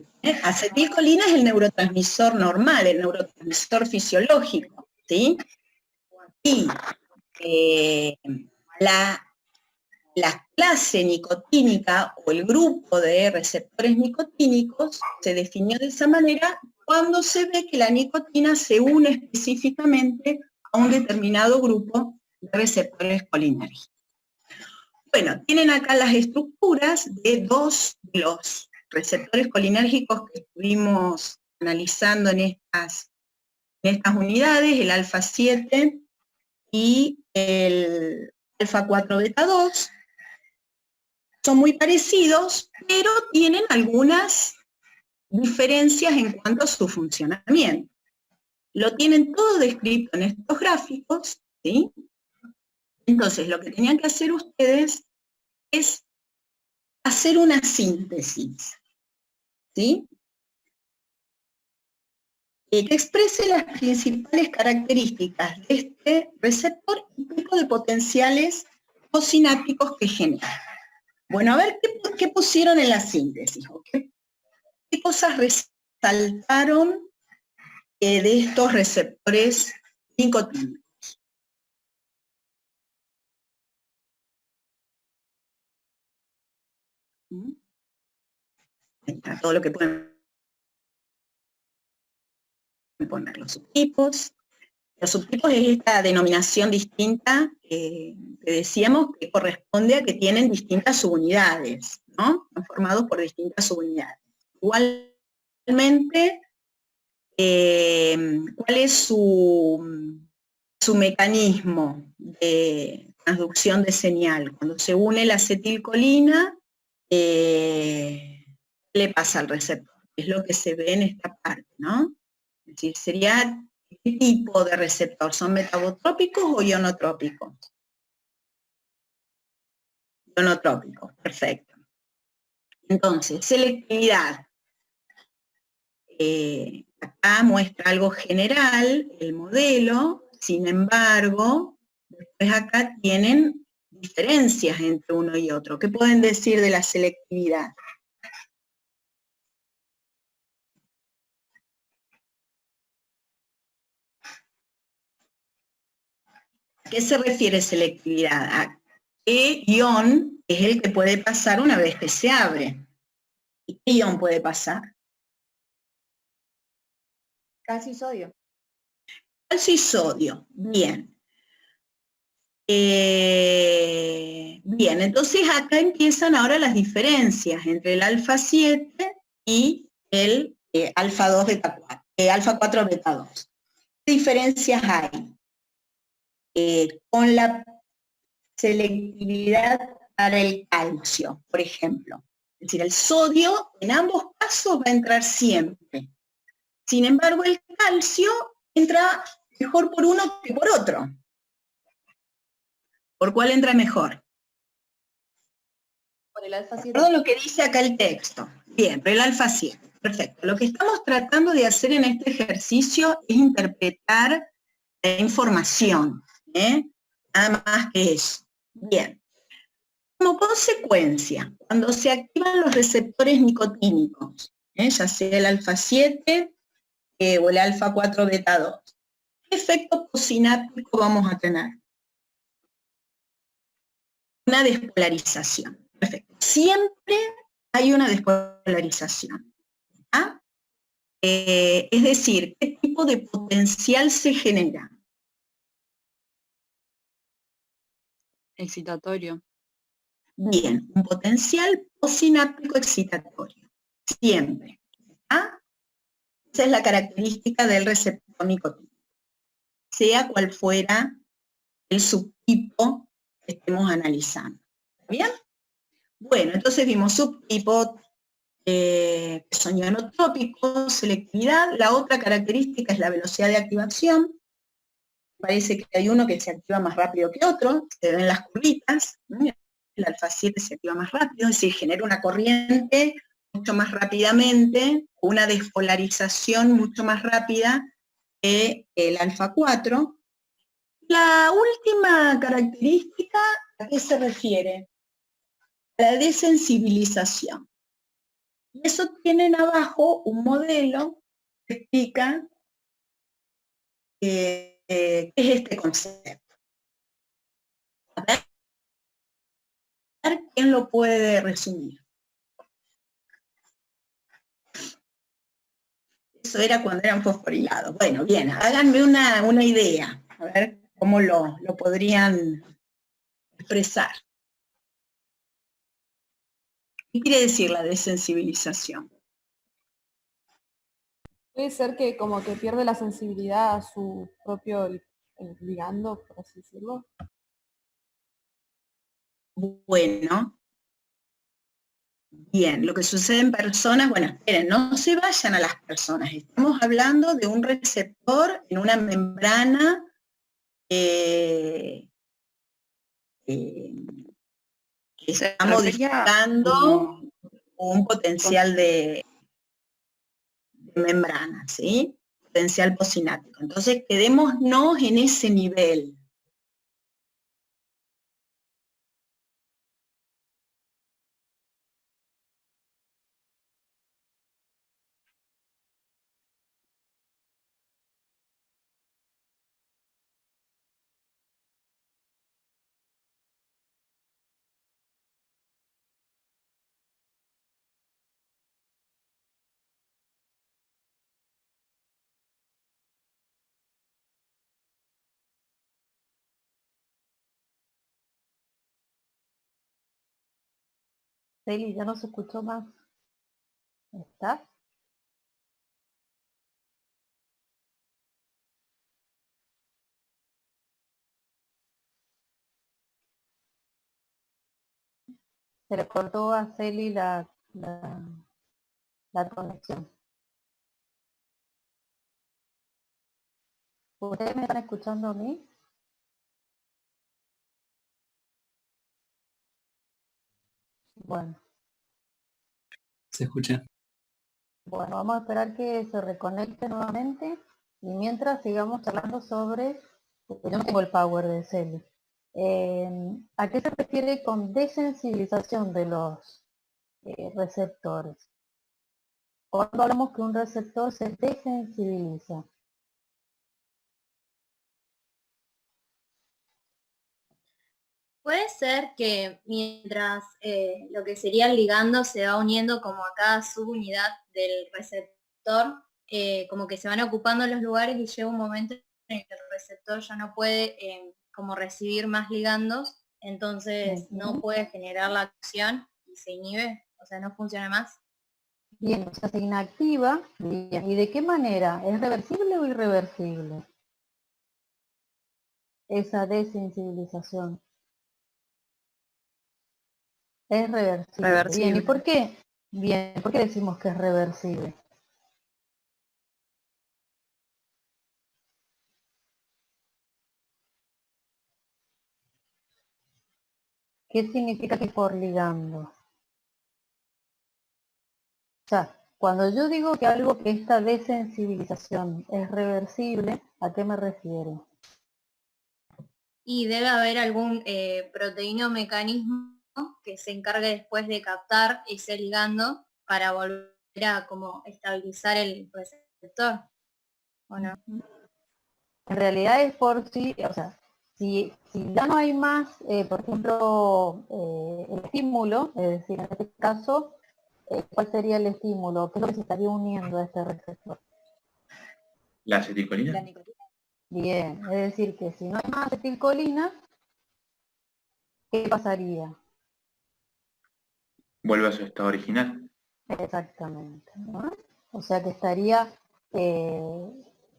Acetilcolina es el neurotransmisor normal, el neurotransmisor fisiológico, ¿sí? Y la clase nicotínica o el grupo de receptores nicotínicos se definió de esa manera cuando se ve que la nicotina se une específicamente a un determinado grupo de receptores colinérgicos. Bueno, tienen acá las estructuras de dos de los receptores colinérgicos que estuvimos analizando en estas unidades, el alfa 7 y el alfa 4 beta 2. Son muy parecidos, pero tienen algunas diferencias en cuanto a su funcionamiento. Lo tienen todo descrito en estos gráficos, ¿sí? Entonces, lo que tenían que hacer ustedes es hacer una síntesis, ¿sí? Que exprese las principales características de este receptor y tipo de potenciales postsinápticos que genera. Bueno, a ver qué pusieron en la síntesis, ¿okay? ¿Qué cosas resaltaron de estos receptores nicotínicos? Ahí está todo lo que pueden poner, los subtipos. Los subtipos es esta denominación distinta que decíamos que corresponde a que tienen distintas subunidades, ¿no? Están formados por distintas subunidades. Igualmente, ¿cuál es su mecanismo de transducción de señal? Cuando se une la acetilcolina, ¿qué le pasa al receptor? Es lo que se ve en esta parte, ¿no? Es decir, sería, ¿qué tipo de receptor? ¿Son metabotrópicos o ionotrópicos? Ionotrópicos, perfecto. Entonces, selectividad. Acá muestra algo general, el modelo, sin embargo, después acá tienen diferencias entre uno y otro. ¿Qué pueden decir de la selectividad? ¿A qué se refiere selectividad? ¿A qué ion es el que puede pasar una vez que se abre? ¿Y qué ion puede pasar? Calcio y sodio. Calcio y sodio, bien. Bien, entonces acá empiezan ahora las diferencias entre el alfa 7 y el alfa 2 beta 4, alfa 4 beta 2. ¿Qué diferencias hay? Con la selectividad para el calcio, por ejemplo. Es decir, el sodio en ambos casos va a entrar siempre. Sin embargo, el calcio entra mejor por uno que por otro. ¿Por cuál entra mejor? Por el alfa 7. Perdón lo que dice acá el texto. Bien, por el alfa 7. Perfecto. Lo que estamos tratando de hacer en este ejercicio es interpretar la información, nada más que eso. Bien. Como consecuencia, cuando se activan los receptores nicotínicos, ya sea el alfa 7 o el alfa 4 beta 2, ¿qué efecto posináptico vamos a tener? Una despolarización. Perfecto. Siempre hay una despolarización. ¿Ah? Es decir, ¿qué tipo de potencial se genera? Excitatorio. Bien, un potencial posináptico excitatorio. Siempre. ¿Ah? Esa es la característica del receptor nicotínico. Sea cual fuera el subtipo que estemos analizando. ¿Está bien? Bueno, entonces vimos subtipo, que son ionotrópicos, selectividad. La otra característica es la velocidad de activación. Parece que hay uno que se activa más rápido que otro, se ven las curvitas, ¿no? El alfa 7 se activa más rápido, es decir, genera una corriente mucho más rápidamente, una despolarización mucho más rápida que el alfa 4. La última característica, ¿a qué se refiere? La desensibilización. Y eso tienen abajo un modelo que explica qué es este concepto. A ver quién lo puede resumir. Eso era cuando eran fosforilados. Bueno, bien, háganme una idea, a ver cómo lo podrían expresar. ¿Qué quiere decir la desensibilización? Puede ser que como que pierde la sensibilidad a su propio ligando, por así decirlo. Bueno, bien, lo que sucede en personas, bueno, esperen, no se vayan a las personas, estamos hablando de un receptor en una membrana que está modificando un potencial de membrana, ¿sí? Potencial posináptico. Entonces, quedémonos en ese nivel. Celi, ya no se escuchó más. ¿Estás? Se le cortó a Celi la conexión. ¿Ustedes me están escuchando a mí? Bueno, Se escucha. bueno, vamos a esperar que se reconecte nuevamente y mientras sigamos charlando sobre, porque yo no tengo el power de Celi. ¿A qué se refiere con desensibilización de los receptores? Cuando hablamos que un receptor se desensibiliza. Puede ser que mientras lo que sería el ligando se va uniendo como a cada subunidad del receptor, como que se van ocupando los lugares y llega un momento en el que el receptor ya no puede como recibir más ligandos, entonces no puede generar la acción y se inhibe, o sea, no funciona más. Bien, o sea, se inactiva. Bien. ¿Y de qué manera? ¿Es reversible o irreversible? Esa desensibilización. Es reversible. Reversible. Bien, ¿y por qué? Bien, ¿por qué decimos que es reversible? ¿Qué significa que por ligando? O sea, cuando yo digo que algo que esta desensibilización es reversible, ¿a qué me refiero? Y debe haber algún proteína o mecanismo que se encargue después de captar ese ligando para volver a como estabilizar el receptor, ¿o no? En realidad es por si, o sea, si ya no hay más, por ejemplo, el estímulo, es decir, en este caso, ¿cuál sería el estímulo? ¿Qué es lo que se estaría uniendo a este receptor? ¿La acetilcolina? Bien, es decir, que si no hay más acetilcolina, ¿qué pasaría? Vuelve a su estado original. Exactamente, ¿no? O sea que estaría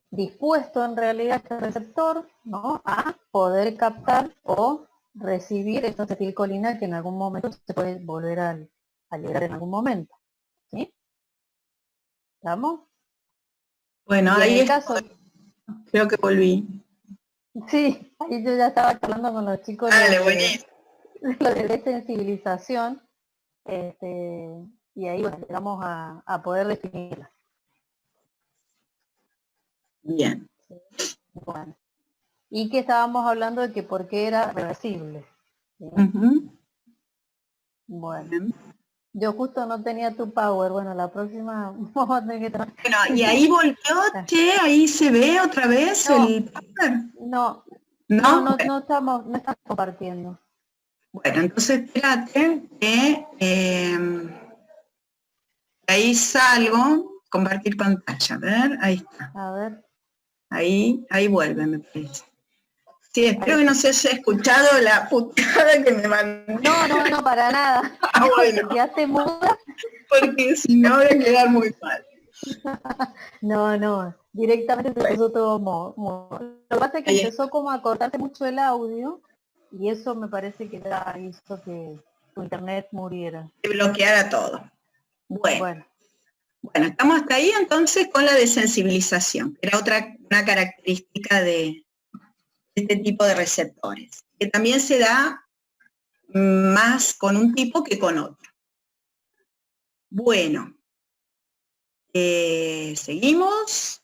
dispuesto en realidad este receptor, ¿no?, a poder captar o recibir esta acetilcolina que en algún momento se puede volver a liberar en algún momento. ¿Sí? ¿Estamos? Bueno, Y en ahí el caso, creo que volví. sí, ahí yo ya estaba hablando con los chicos Dale, lo buenísimo. lo de desensibilización, y ahí bueno, llegamos a poder definirla. Bien. Bueno. Y que estábamos hablando de que por qué era reversible. ¿Sí? Ujú. Bueno, Bien. yo justo no tenía tu power. Bueno, la próxima vamos a tener que tomar. Bueno, y ahí volvió, che, ahí se ve otra vez No. el power. No, ¿No? no estamos compartiendo. Bueno, entonces espérate que ahí salgo, compartir pantalla, a ver, ahí está. A ver. Ahí vuelve, me parece. Sí, espero que no se haya escuchado la putada que me mandó. No, para nada. Ah, bueno, Te quedaste muda. porque si no voy a quedar muy mal. No, directamente se puso todo modo. Lo que pasa es que Ahí empezó como a cortarse mucho el audio y eso me parece que ya hizo que tu internet muriera. que bloqueara todo. Bueno, Bueno, estamos hasta ahí entonces con la desensibilización, que era una característica de este tipo de receptores, que también se da más con un tipo que con otro. Bueno, seguimos.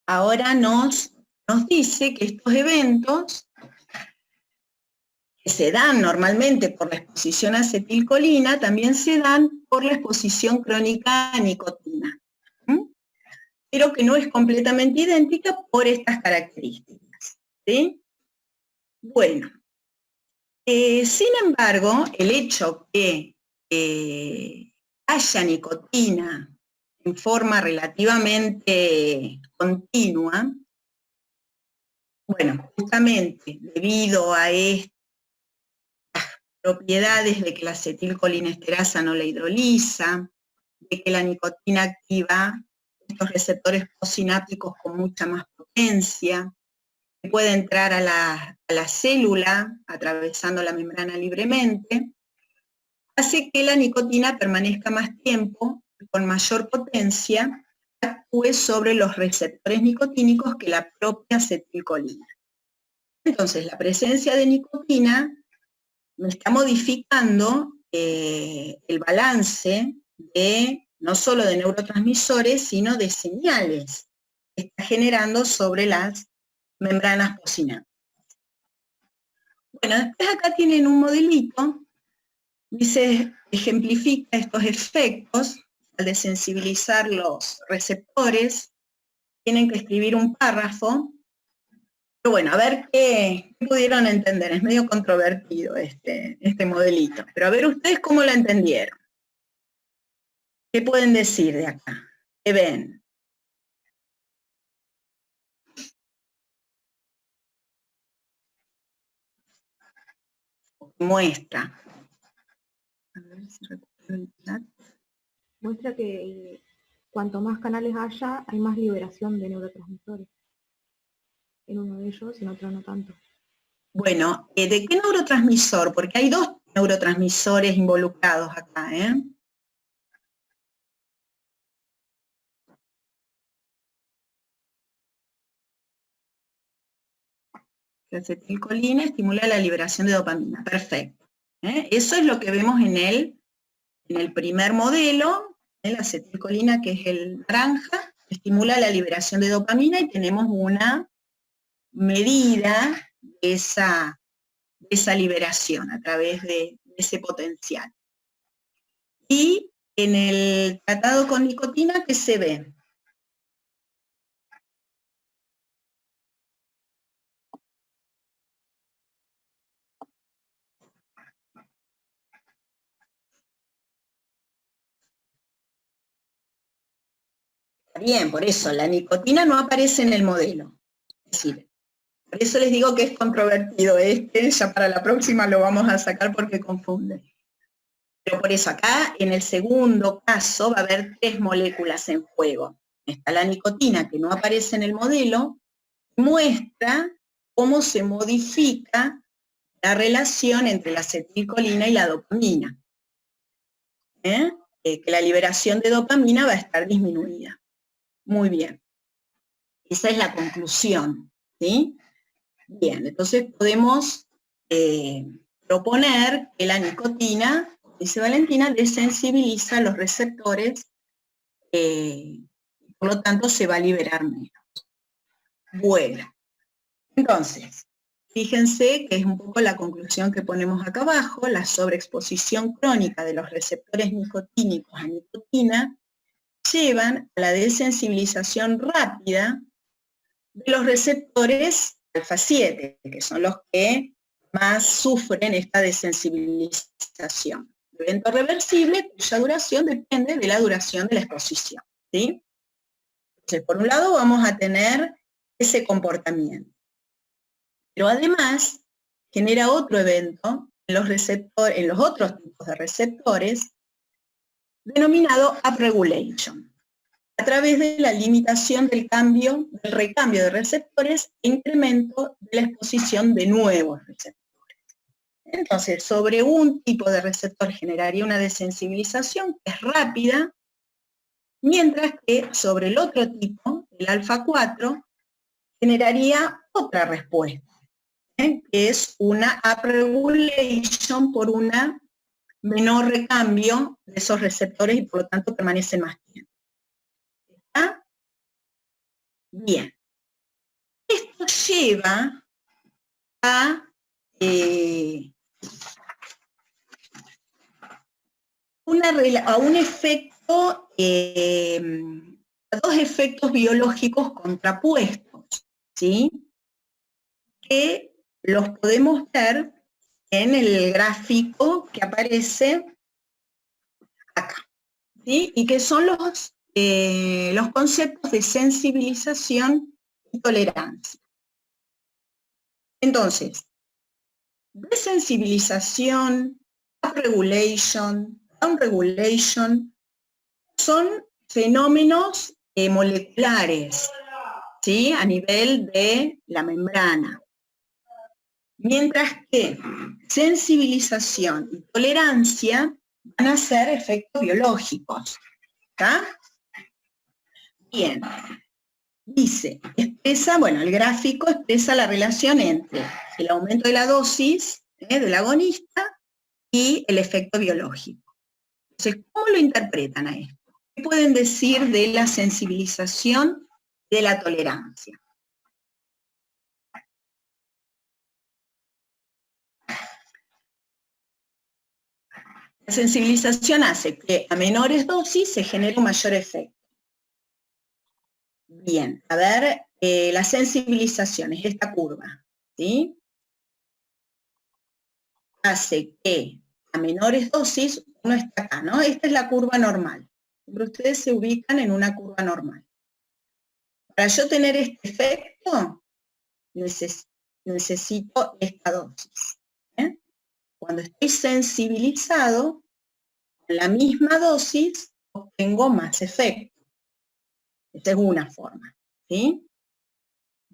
Ahora nos dice que estos eventos que se dan normalmente por la exposición a acetilcolina, también se dan por la exposición crónica a nicotina, pero que no es completamente idéntica por estas características, ¿sí? Bueno, sin embargo, el hecho que haya nicotina en forma relativamente continua, bueno, justamente debido a estas propiedades de que la acetilcolinesterasa no la hidroliza, de que la nicotina activa estos receptores postsinápticos con mucha más potencia, que puede entrar a la célula atravesando la membrana libremente, hace que la nicotina permanezca más tiempo, con mayor potencia, actúe sobre los receptores nicotínicos que la propia acetilcolina. Entonces, la presencia de nicotina me está modificando el balance de no solo de neurotransmisores, sino de señales que está generando sobre las membranas postsinápticas. Bueno, después acá tienen un modelito, dice, ejemplifica estos efectos al desensibilizar los receptores, tienen que escribir un párrafo. Pero bueno, a ver qué pudieron entender. Es medio controvertido este modelito. Pero a ver ustedes cómo lo entendieron. ¿Qué pueden decir de acá? ¿Qué ven? Muestra. A ver si recupero el chat. Muestra que cuanto más canales haya, hay más liberación de neurotransmisores. En uno de ellos, en otro no tanto. Bueno, ¿de qué neurotransmisor? Porque hay dos neurotransmisores involucrados acá, ¿eh? La acetilcolina estimula la liberación de dopamina. Perfecto. Eso es lo que vemos en el primer modelo, la acetilcolina, que es el naranja, estimula la liberación de dopamina y tenemos una medida de esa liberación a través de ese potencial. Y en el tratado con nicotina, ¿qué se ve? Bien, por eso, la nicotina no aparece en el modelo. Es decir, por eso les digo que es controvertido ya para la próxima lo vamos a sacar porque confunde. Pero por eso acá, en el segundo caso, va a haber 3 moléculas en juego. Está la nicotina, que no aparece en el modelo, muestra cómo se modifica la relación entre la acetilcolina y la dopamina. Que la liberación de dopamina va a estar disminuida. Muy bien. Esa es la conclusión, ¿sí? Bien, entonces podemos proponer que la nicotina, como dice Valentina, desensibiliza los receptores, por lo tanto se va a liberar menos. Bueno, entonces, fíjense que es un poco la conclusión que ponemos acá abajo, la sobreexposición crónica de los receptores nicotínicos a nicotina llevan a la desensibilización rápida de los receptores alfa 7, que son los que más sufren esta desensibilización. Evento reversible cuya duración depende de la duración de la exposición, ¿sí? Entonces, por un lado vamos a tener ese comportamiento. Pero además genera otro evento en los otros tipos de receptores, denominado upregulation, a través de la limitación del recambio de receptores e incremento de la exposición de nuevos receptores. Entonces, sobre un tipo de receptor generaría una desensibilización que es rápida, mientras que sobre el otro tipo, el alfa 4, generaría otra respuesta, que es una upregulation por una menor recambio de esos receptores y por lo tanto permanecen más tiempo. ¿Está? Bien. Esto lleva a un efecto, a 2 efectos biológicos contrapuestos, ¿sí? Que los podemos ver en el gráfico que aparece acá, ¿sí? Y que son los conceptos de sensibilización y tolerancia. Entonces, desensibilización, upregulation, downregulation, son fenómenos moleculares, ¿sí? A nivel de la membrana. Mientras que sensibilización y tolerancia van a ser efectos biológicos. ¿Está? Bien. Dice, el gráfico expresa la relación entre el aumento de la dosis del agonista y el efecto biológico. Entonces, ¿cómo lo interpretan a esto? ¿Qué pueden decir de la sensibilización y de la tolerancia? La sensibilización hace que a menores dosis se genere un mayor efecto. Bien, a ver, la sensibilización es esta curva, ¿sí? Hace que a menores dosis, uno está acá, ¿no? Esta es la curva normal. Pero ustedes se ubican en una curva normal. Para yo tener este efecto, necesito esta dosis. Cuando estoy sensibilizado, con la misma dosis, obtengo más efecto. Esta es una forma, ¿sí?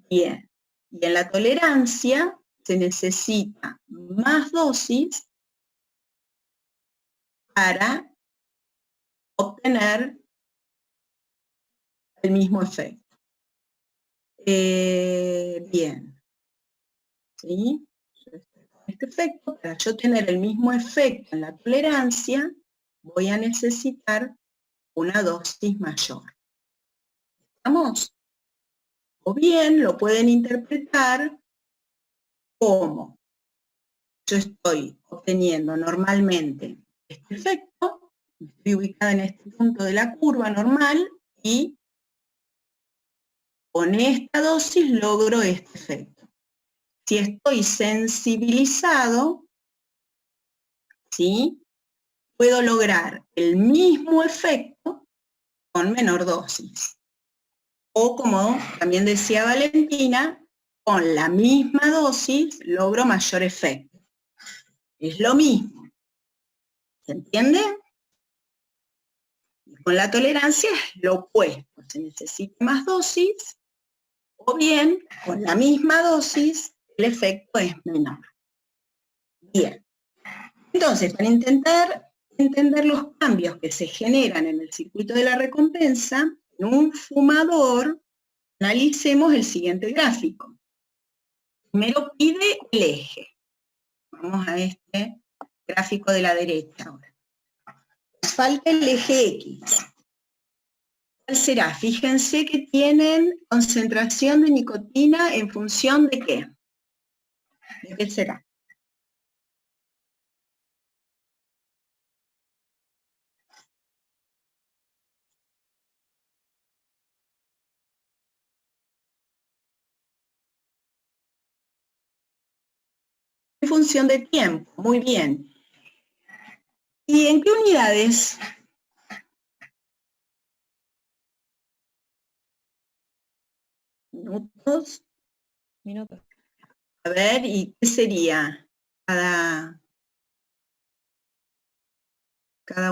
Bien. Y en la tolerancia se necesita más dosis para obtener el mismo efecto. Bien. ¿Sí? este efecto, para yo tener el mismo efecto en la tolerancia, voy a necesitar una dosis mayor. ¿Estamos? O bien lo pueden interpretar como yo estoy obteniendo normalmente este efecto, estoy ubicada en este punto de la curva normal y con esta dosis logro este efecto. Si estoy sensibilizado, ¿sí?, puedo lograr el mismo efecto con menor dosis. O como también decía Valentina, con la misma dosis logro mayor efecto. Es lo mismo. ¿Se entiende? Con la tolerancia es lo opuesto. Se necesita más dosis, o bien, con la misma dosis, el efecto es menor. Bien. Entonces, para intentar entender los cambios que se generan en el circuito de la recompensa, en un fumador, analicemos el siguiente gráfico. Primero pide el eje. Vamos a este gráfico de la derecha ahora. Nos falta el eje X. ¿Cuál será? Fíjense que tienen concentración de nicotina en función de qué. ¿De qué será? En función de tiempo, muy bien. ¿Y en qué unidades? Minutos. Minutos. A ver, ¿y qué sería cada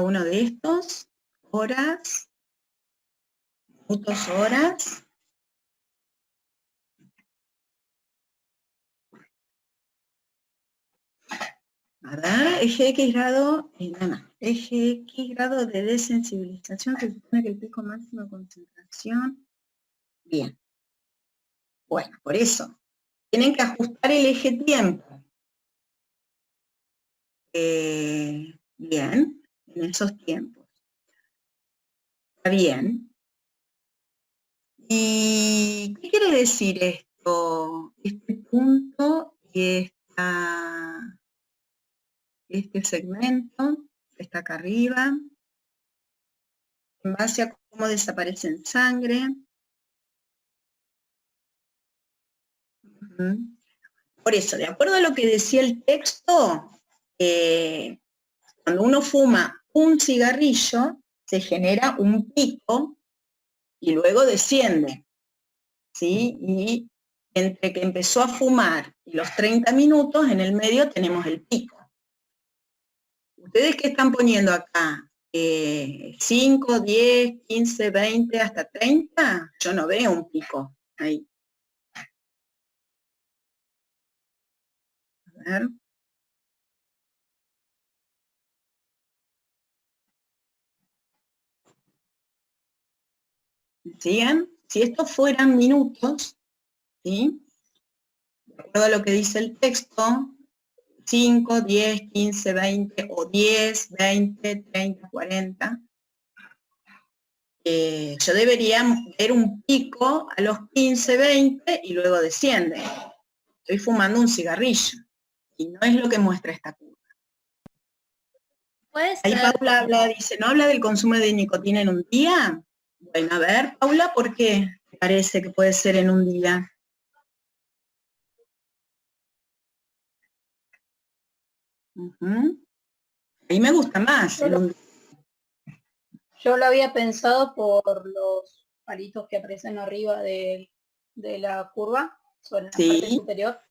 uno de estos? Horas, minutos, horas. A ver, eje X grado, eje X grado de desensibilización, se supone que el pico máximo de concentración. Bien. Bueno, por eso, tienen que ajustar el eje tiempo. Bien, en esos tiempos. Está bien. ¿Y qué quiere decir esto? Este punto y este segmento que está acá arriba, en base a cómo desaparece en sangre. Por eso, de acuerdo a lo que decía el texto, cuando uno fuma un cigarrillo, se genera un pico y luego desciende, ¿sí? Y entre que empezó a fumar y los 30 minutos, en el medio tenemos el pico. ¿Ustedes qué están poniendo acá? 5, 10, 15, 20, hasta 30, yo no veo un pico ahí. A ver. ¿Siguen? Si estos fueran minutos, ¿sí?, de acuerdo a lo que dice el texto, 5, 10, 15, 20, o 10, 20, 30, 40, yo debería ver un pico a los 15, 20 y luego desciende. Estoy fumando un cigarrillo y no es lo que muestra esta curva. Ahí Paula dice, ¿no habla del consumo de nicotina en un día? Bueno, a ver, Paula, ¿por qué te parece que puede ser en un día? Ahí me gusta más. Yo lo había pensado por los palitos que aparecen arriba de la curva, sobre la parte superior,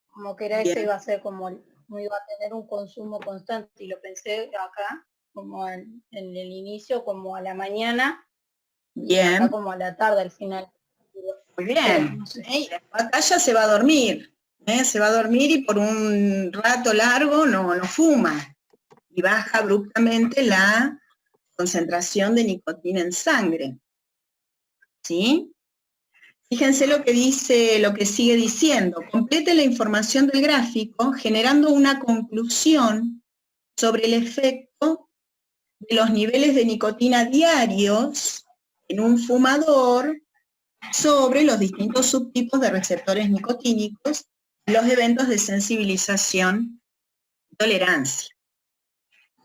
como que era ese iba a ser como, no iba a tener un consumo constante, y lo pensé acá, como en el inicio, como a la mañana, y acá como a la tarde al final. Muy bien, no sé. Acá ya se va a dormir, se va a dormir y por un rato largo no fuma, y baja abruptamente la concentración de nicotina en sangre, ¿sí? Fíjense lo que dice, lo que sigue diciendo. Complete la información del gráfico generando una conclusión sobre el efecto de los niveles de nicotina diarios en un fumador sobre los distintos subtipos de receptores nicotínicos y los eventos de sensibilización y tolerancia.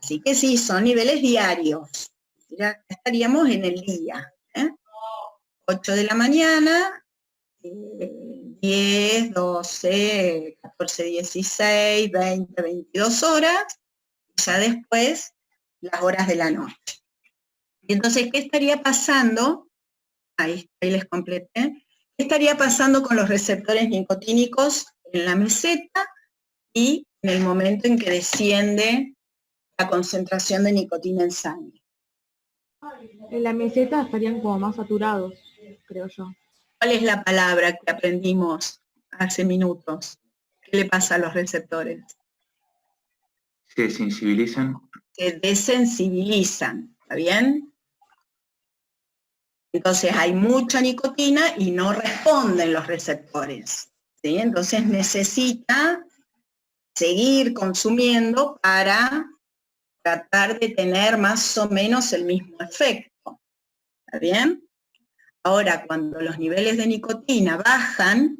Así que sí, son niveles diarios. Ya estaríamos en el día. 8 de la mañana, 10, 12, 14, 16, 20, 22 horas, y ya después las horas de la noche. Y entonces, ¿qué estaría pasando? Ahí les completé. ¿Qué estaría pasando con los receptores nicotínicos en la meseta y en el momento en que desciende la concentración de nicotina en sangre? En la meseta estarían como más saturados, creo yo. ¿Cuál es la palabra que aprendimos hace minutos? ¿Qué le pasa a los receptores? Se sensibilizan. Se desensibilizan, ¿está bien? Entonces hay mucha nicotina y no responden los receptores, ¿sí? Entonces necesita seguir consumiendo para tratar de tener más o menos el mismo efecto, ¿está bien? Ahora, cuando los niveles de nicotina bajan,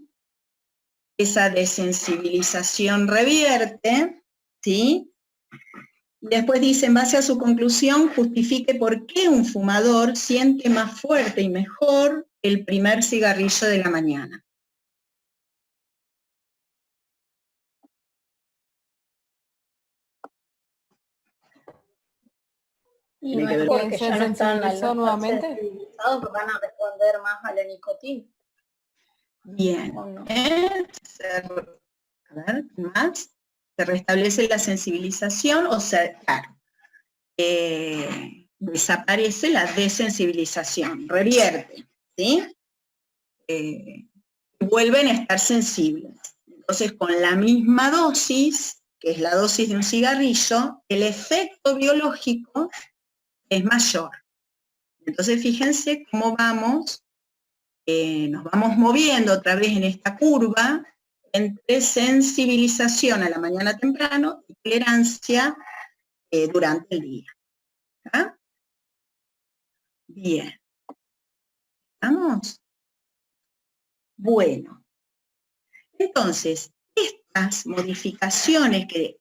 esa desensibilización revierte, ¿sí? Después dice, en base a su conclusión, justifique por qué un fumador siente más fuerte y mejor el primer cigarrillo de la mañana. Y Tiene no que es ver- porque ¿Se ya no están sensibilizó nuevamente? sensibilizados que van a responder más a la nicotina. Bien. ¿O no? A ver, ¿qué más? Se restablece la sensibilización, o sea, claro, desaparece la desensibilización, revierte, ¿sí? Vuelven a estar sensibles. Entonces, con la misma dosis, que es la dosis de un cigarrillo, el efecto biológico es mayor. Entonces, fíjense cómo vamos, nos vamos moviendo otra vez en esta curva entre sensibilización a la mañana temprano y tolerancia durante el día. ¿Ah? Bien. ¿Estamos? Bueno. Entonces, estas modificaciones que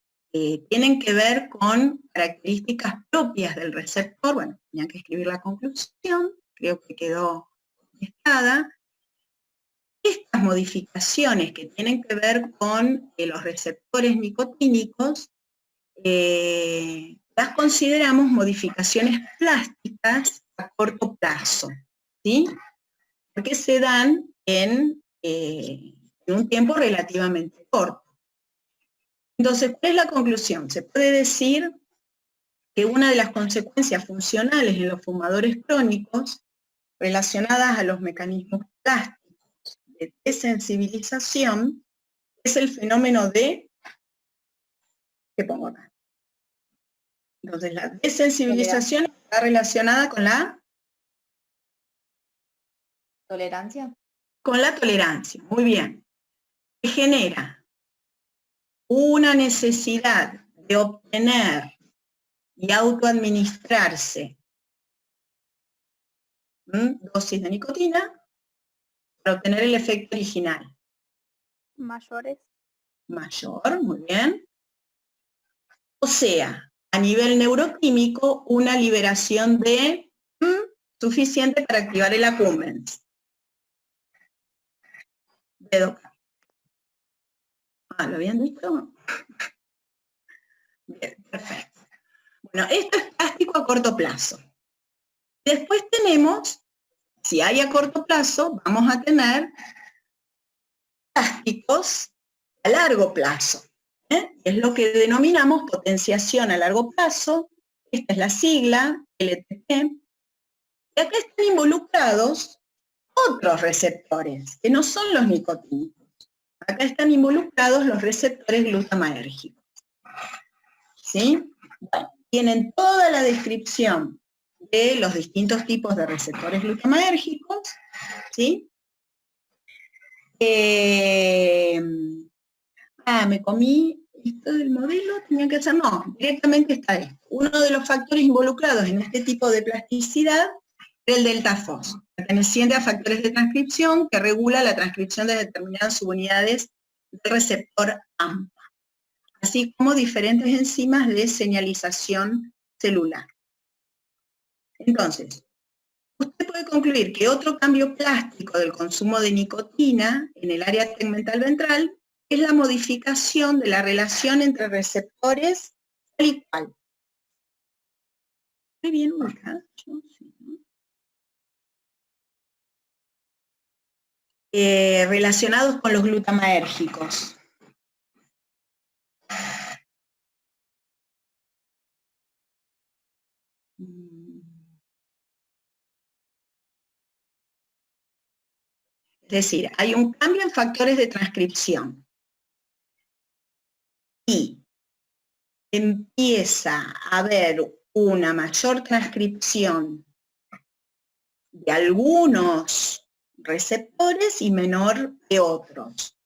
tienen que ver con características propias del receptor, bueno, tenía que escribir la conclusión, creo que quedó contestada. Estas modificaciones que tienen que ver con los receptores nicotínicos, las consideramos modificaciones plásticas a corto plazo, ¿sí? Porque se dan en un tiempo relativamente corto. Entonces, ¿cuál es la conclusión? Se puede decir que una de las consecuencias funcionales en los fumadores crónicos relacionadas a los mecanismos plásticos de desensibilización es el fenómeno de, ¿qué pongo acá? Entonces, la desensibilización está relacionada con la ¿Tolerancia? con la tolerancia, muy bien, que genera una necesidad de obtener y autoadministrarse dosis de nicotina para obtener el efecto original. Mayores. Mayor, muy bien. O sea, a nivel neuroquímico, una liberación de suficiente para activar el accumbens. ¿Lo habían visto? Bien, perfecto. Bueno, esto es plástico a corto plazo. Después tenemos, si hay a corto plazo, vamos a tener plásticos a largo plazo. Es lo que denominamos potenciación a largo plazo. Esta es la sigla, LTP. Y acá están involucrados otros receptores, que no son los nicotínicos. Acá están involucrados los receptores glutamatérgicos. ¿Sí? Bueno, tienen toda la descripción de los distintos tipos de receptores glutamatérgicos, ¿sí? me comí esto del modelo, tenía que hacer, no, directamente está esto. Uno de los factores involucrados en este tipo de plasticidad es el delta FOS, perteneciente a factores de transcripción que regula la transcripción de determinadas subunidades del receptor AMPA, así como diferentes enzimas de señalización celular. Entonces, usted puede concluir que otro cambio plástico del consumo de nicotina en el área tegmental ventral es la modificación de la relación entre receptores tal y cual. ¿Estoy bien ubicada? Yo sí, ¿no? Relacionados con los glutamaérgicos. Es decir, hay un cambio en factores de transcripción y empieza a haber una mayor transcripción de algunos receptores y menor de otros.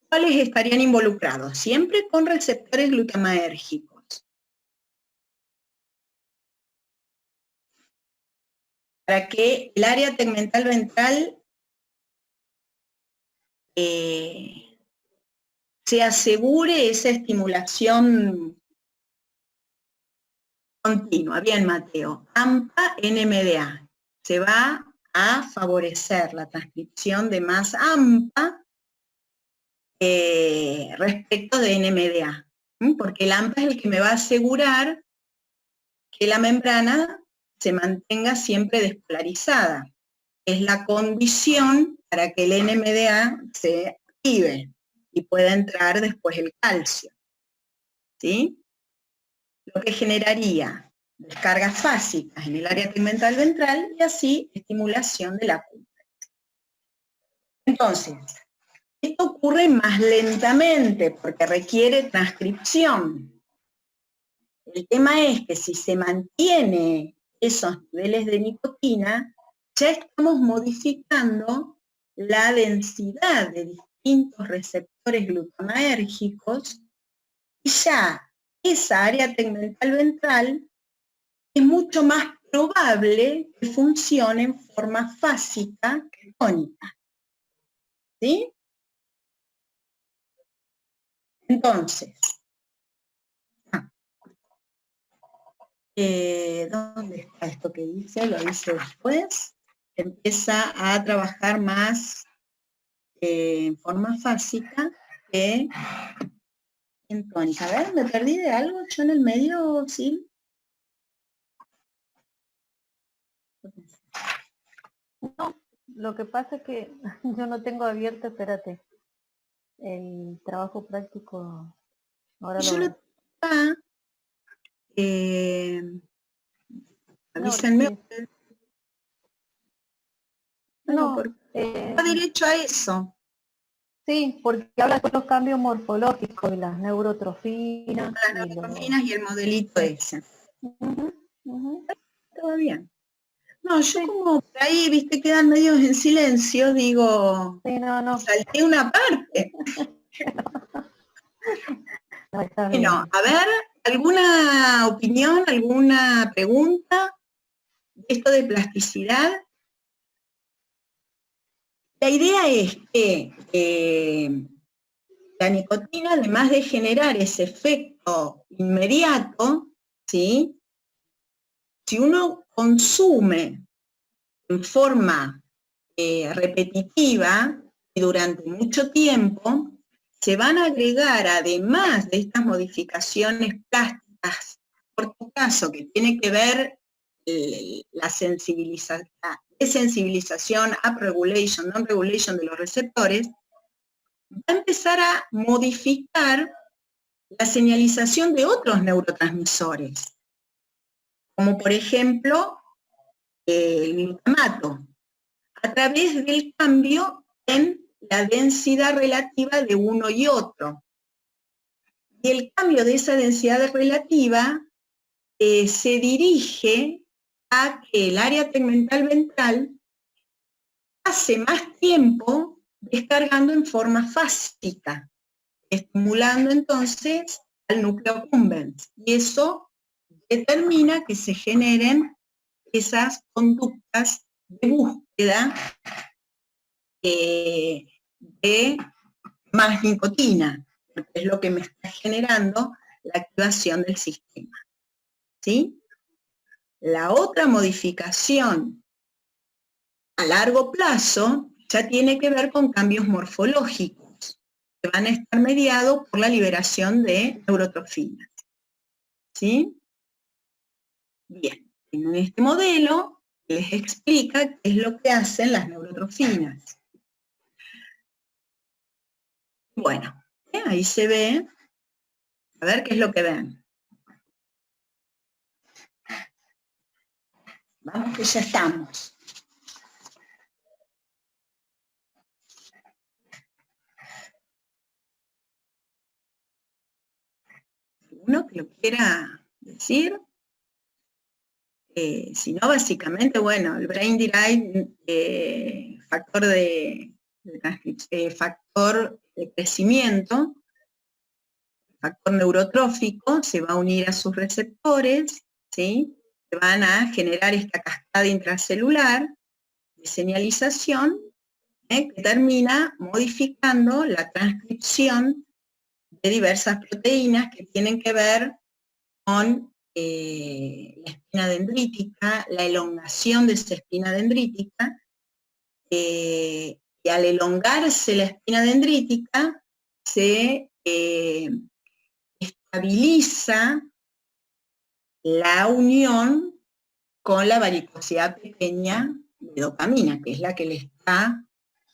¿Cuáles estarían involucrados? Siempre con receptores glutamaérgicos. Para que el área tegmental ventral se asegure esa estimulación continua. Bien, Mateo. AMPA, NMDA. Se va a favorecer la transcripción de más AMPA respecto de NMDA, porque el AMPA es el que me va a asegurar que la membrana se mantenga siempre despolarizada. Es la condición para que el NMDA se active y pueda entrar después el calcio, ¿sí? Lo que generaría descargas fásicas en el área tegmental ventral y así estimulación de la cúpula. Entonces, esto ocurre más lentamente porque requiere transcripción. El tema es que si se mantiene esos niveles de nicotina, ya estamos modificando la densidad de distintos receptores glutamaérgicos y ya esa área tegmental ventral es mucho más probable que funcione en forma fásica que tónica. ¿Sí? Entonces, ¿dónde está esto que dice? Lo dice después. Empieza a trabajar más en forma fásica que en tónica. A ver, ¿me perdí de algo yo en el medio? ¿Sí? No, lo que pasa es que yo no tengo abierto, espérate, el trabajo práctico. Ahora Yo lo lo veo. tengo acá. Avísenme. No, porque va derecho a eso. sí, porque habla de los cambios morfológicos, de las neurotrofinas. Las neurotrofinas y el modelito ese. Todo bien. No, yo como por ahí, viste, quedan medios en silencio, digo, sí, no. salté una parte. No, está bien. Bueno, a ver, ¿alguna opinión, alguna pregunta de esto de plasticidad? La idea es que la nicotina, además de generar ese efecto inmediato, ¿sí? Si uno consume en forma repetitiva y durante mucho tiempo, se van a agregar, además de estas modificaciones plásticas, por tu caso, que tiene que ver la desensibilización, upregulation, non-regulation de los receptores, va a empezar a modificar la señalización de otros neurotransmisores, como por ejemplo el glutamato, a través del cambio en la densidad relativa de uno y otro. Y el cambio de esa densidad relativa se dirige a que el área tegmental ventral pase más tiempo descargando en forma fásica, estimulando entonces al núcleo accumbens, y eso determina que se generen esas conductas de búsqueda de más nicotina, porque es lo que me está generando la activación del sistema. ¿Sí? La otra modificación a largo plazo ya tiene que ver con cambios morfológicos, que van a estar mediados por la liberación de neurotrofinas. ¿Sí? Bien, en este modelo les explica qué es lo que hacen las neurotrofinas. Bueno, ahí se ve, a ver qué es lo que ven. Vamos que ya estamos. ¿Alguno que lo quiera decir? Si no, básicamente, bueno, el brain derived factor de crecimiento, factor neurotrófico, se va a unir a sus receptores, ¿sí? Que van a generar esta cascada intracelular de señalización, que termina modificando la transcripción de diversas proteínas que tienen que ver con la espina dendrítica, la elongación de esa espina dendrítica, y al elongarse la espina dendrítica se estabiliza la unión con la varicosidad pequeña de dopamina, que es la que le está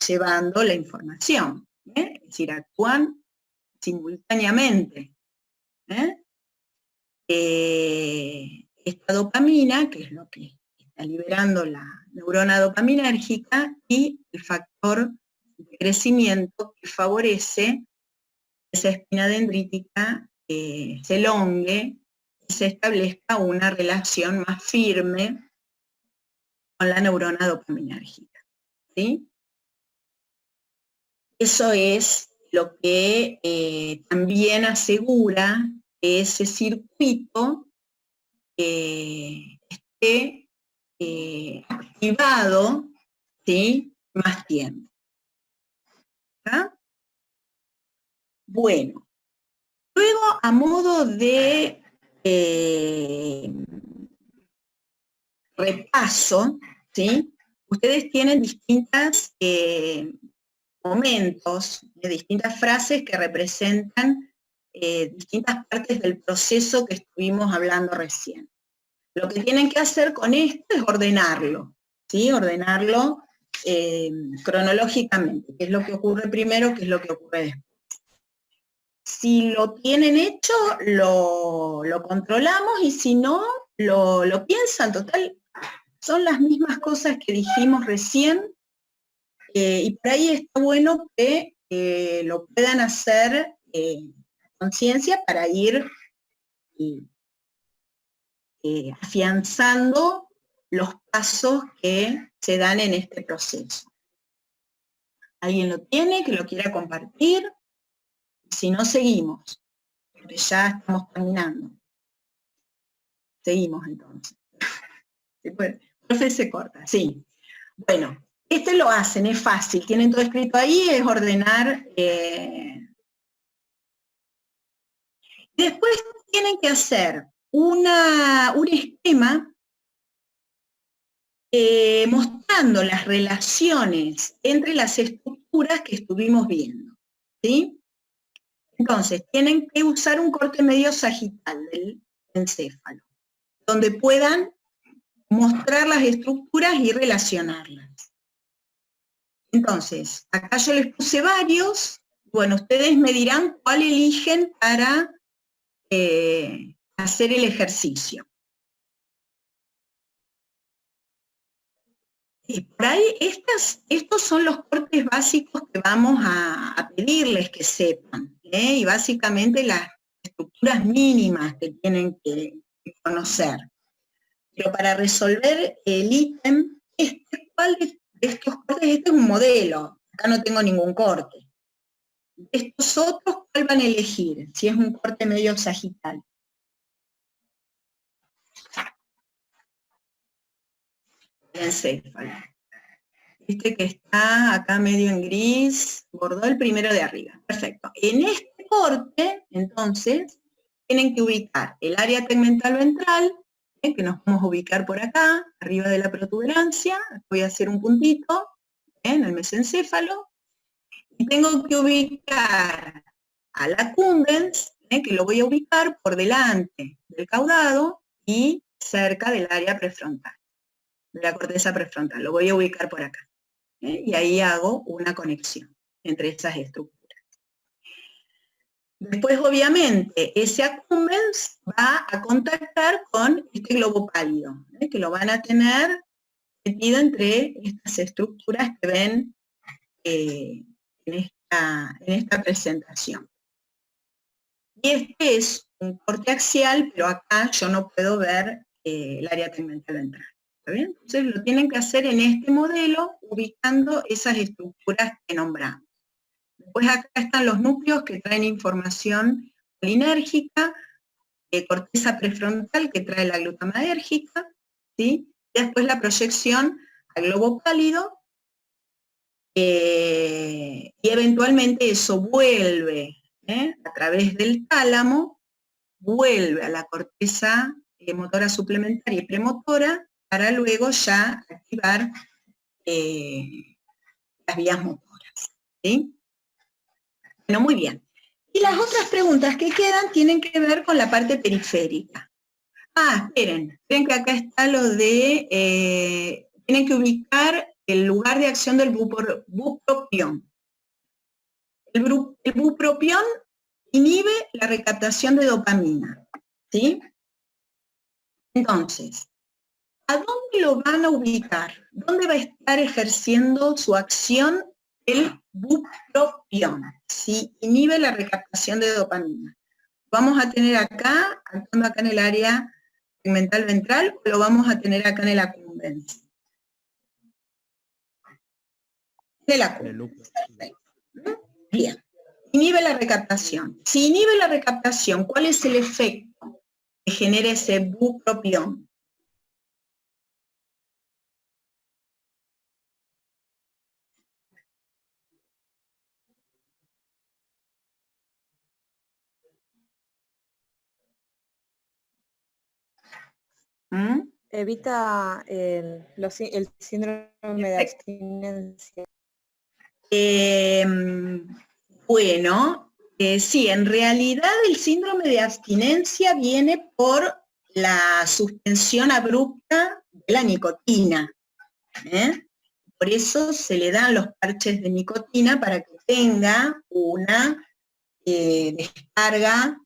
llevando la información. Es decir, actúan simultáneamente. Esta dopamina, que es lo que está liberando la neurona dopaminérgica, y el factor de crecimiento que favorece esa espina dendrítica se elongue y se establezca una relación más firme con la neurona dopaminérgica. ¿Sí? Eso es lo que también asegura que ese circuito esté activado, ¿sí? Más tiempo. ¿Ah? Bueno, luego a modo de repaso, ¿sí? Ustedes tienen distintos momentos, distintas frases que representan distintas partes del proceso que estuvimos hablando recién. Lo que tienen que hacer con esto es ordenarlo, ¿sí? Ordenarlo cronológicamente, qué es lo que ocurre primero, qué es lo que ocurre después. Si lo tienen hecho, lo controlamos, y si no, lo piensan. Total, son las mismas cosas que dijimos recién, y por ahí está bueno que lo puedan hacer conciencia para ir afianzando los pasos que se dan en este proceso. ¿Alguien lo tiene, que lo quiera compartir? Si no, seguimos, porque ya estamos terminando. Seguimos entonces. ¿Se puede? Profe, se corta, sí. Bueno, este lo hacen, es fácil, tienen todo escrito ahí, es ordenar. Después tienen que hacer un esquema mostrando las relaciones entre las estructuras que estuvimos viendo, ¿sí? Entonces, tienen que usar un corte medio sagital del encéfalo, donde puedan mostrar las estructuras y relacionarlas. Entonces, acá yo les puse varios. Bueno, ustedes me dirán cuál eligen para hacer el ejercicio. Por ahí, estos son los cortes básicos que vamos a pedirles que sepan, y básicamente las estructuras mínimas que tienen que conocer. Pero para resolver el ítem, ¿cuál estos cortes, este es un modelo, acá no tengo ningún corte. De estos otros, ¿cuál van a elegir? Si es un corte medio sagital. El encéfalo. Este que está acá medio en gris, bordó el primero de arriba. Perfecto. En este corte, entonces, tienen que ubicar el área tegmental ventral, que nos vamos a ubicar por acá, arriba de la protuberancia. Voy a hacer un puntito en el mesencéfalo. Y tengo que ubicar al accumbens, que lo voy a ubicar por delante del caudado y cerca del área prefrontal, de la corteza prefrontal. Lo voy a ubicar por acá. Y ahí hago una conexión entre esas estructuras. Después, obviamente, ese accumbens va a contactar con este globo pálido, que lo van a tener metido entre estas estructuras que ven en esta presentación. Y este es un corte axial, pero acá yo no puedo ver el área tegmental ventral. ¿Está bien? Entonces lo tienen que hacer en este modelo, ubicando esas estructuras que nombramos. Después acá están los núcleos que traen información colinérgica, corteza prefrontal que trae la glutamadérgica, ¿sí? Y después la proyección al globo pálido, y eventualmente eso vuelve, a través del tálamo, vuelve a la corteza motora suplementaria y premotora, para luego ya activar las vías motoras, ¿sí? Bueno, muy bien. Y las otras preguntas que quedan tienen que ver con la parte periférica. Esperen que acá está lo de, tienen que ubicar el lugar de acción del bupropión. El bupropión inhibe la recaptación de dopamina, ¿sí? Entonces, ¿a dónde lo van a ubicar? ¿Dónde va a estar ejerciendo su acción el bupropión? Si inhibe la recaptación de dopamina. ¿Vamos a tener acá, actuando acá en el área tegmental ventral, o lo vamos a tener acá en el accumbens? En el accumbens. Perfecto. Bien. Inhibe la recaptación. Si inhibe la recaptación, ¿cuál es el efecto que genera ese bupropión? Evita el síndrome de abstinencia. Bueno, sí, en realidad el síndrome de abstinencia viene por la suspensión abrupta de la nicotina. Por eso se le dan los parches de nicotina para que tenga una descarga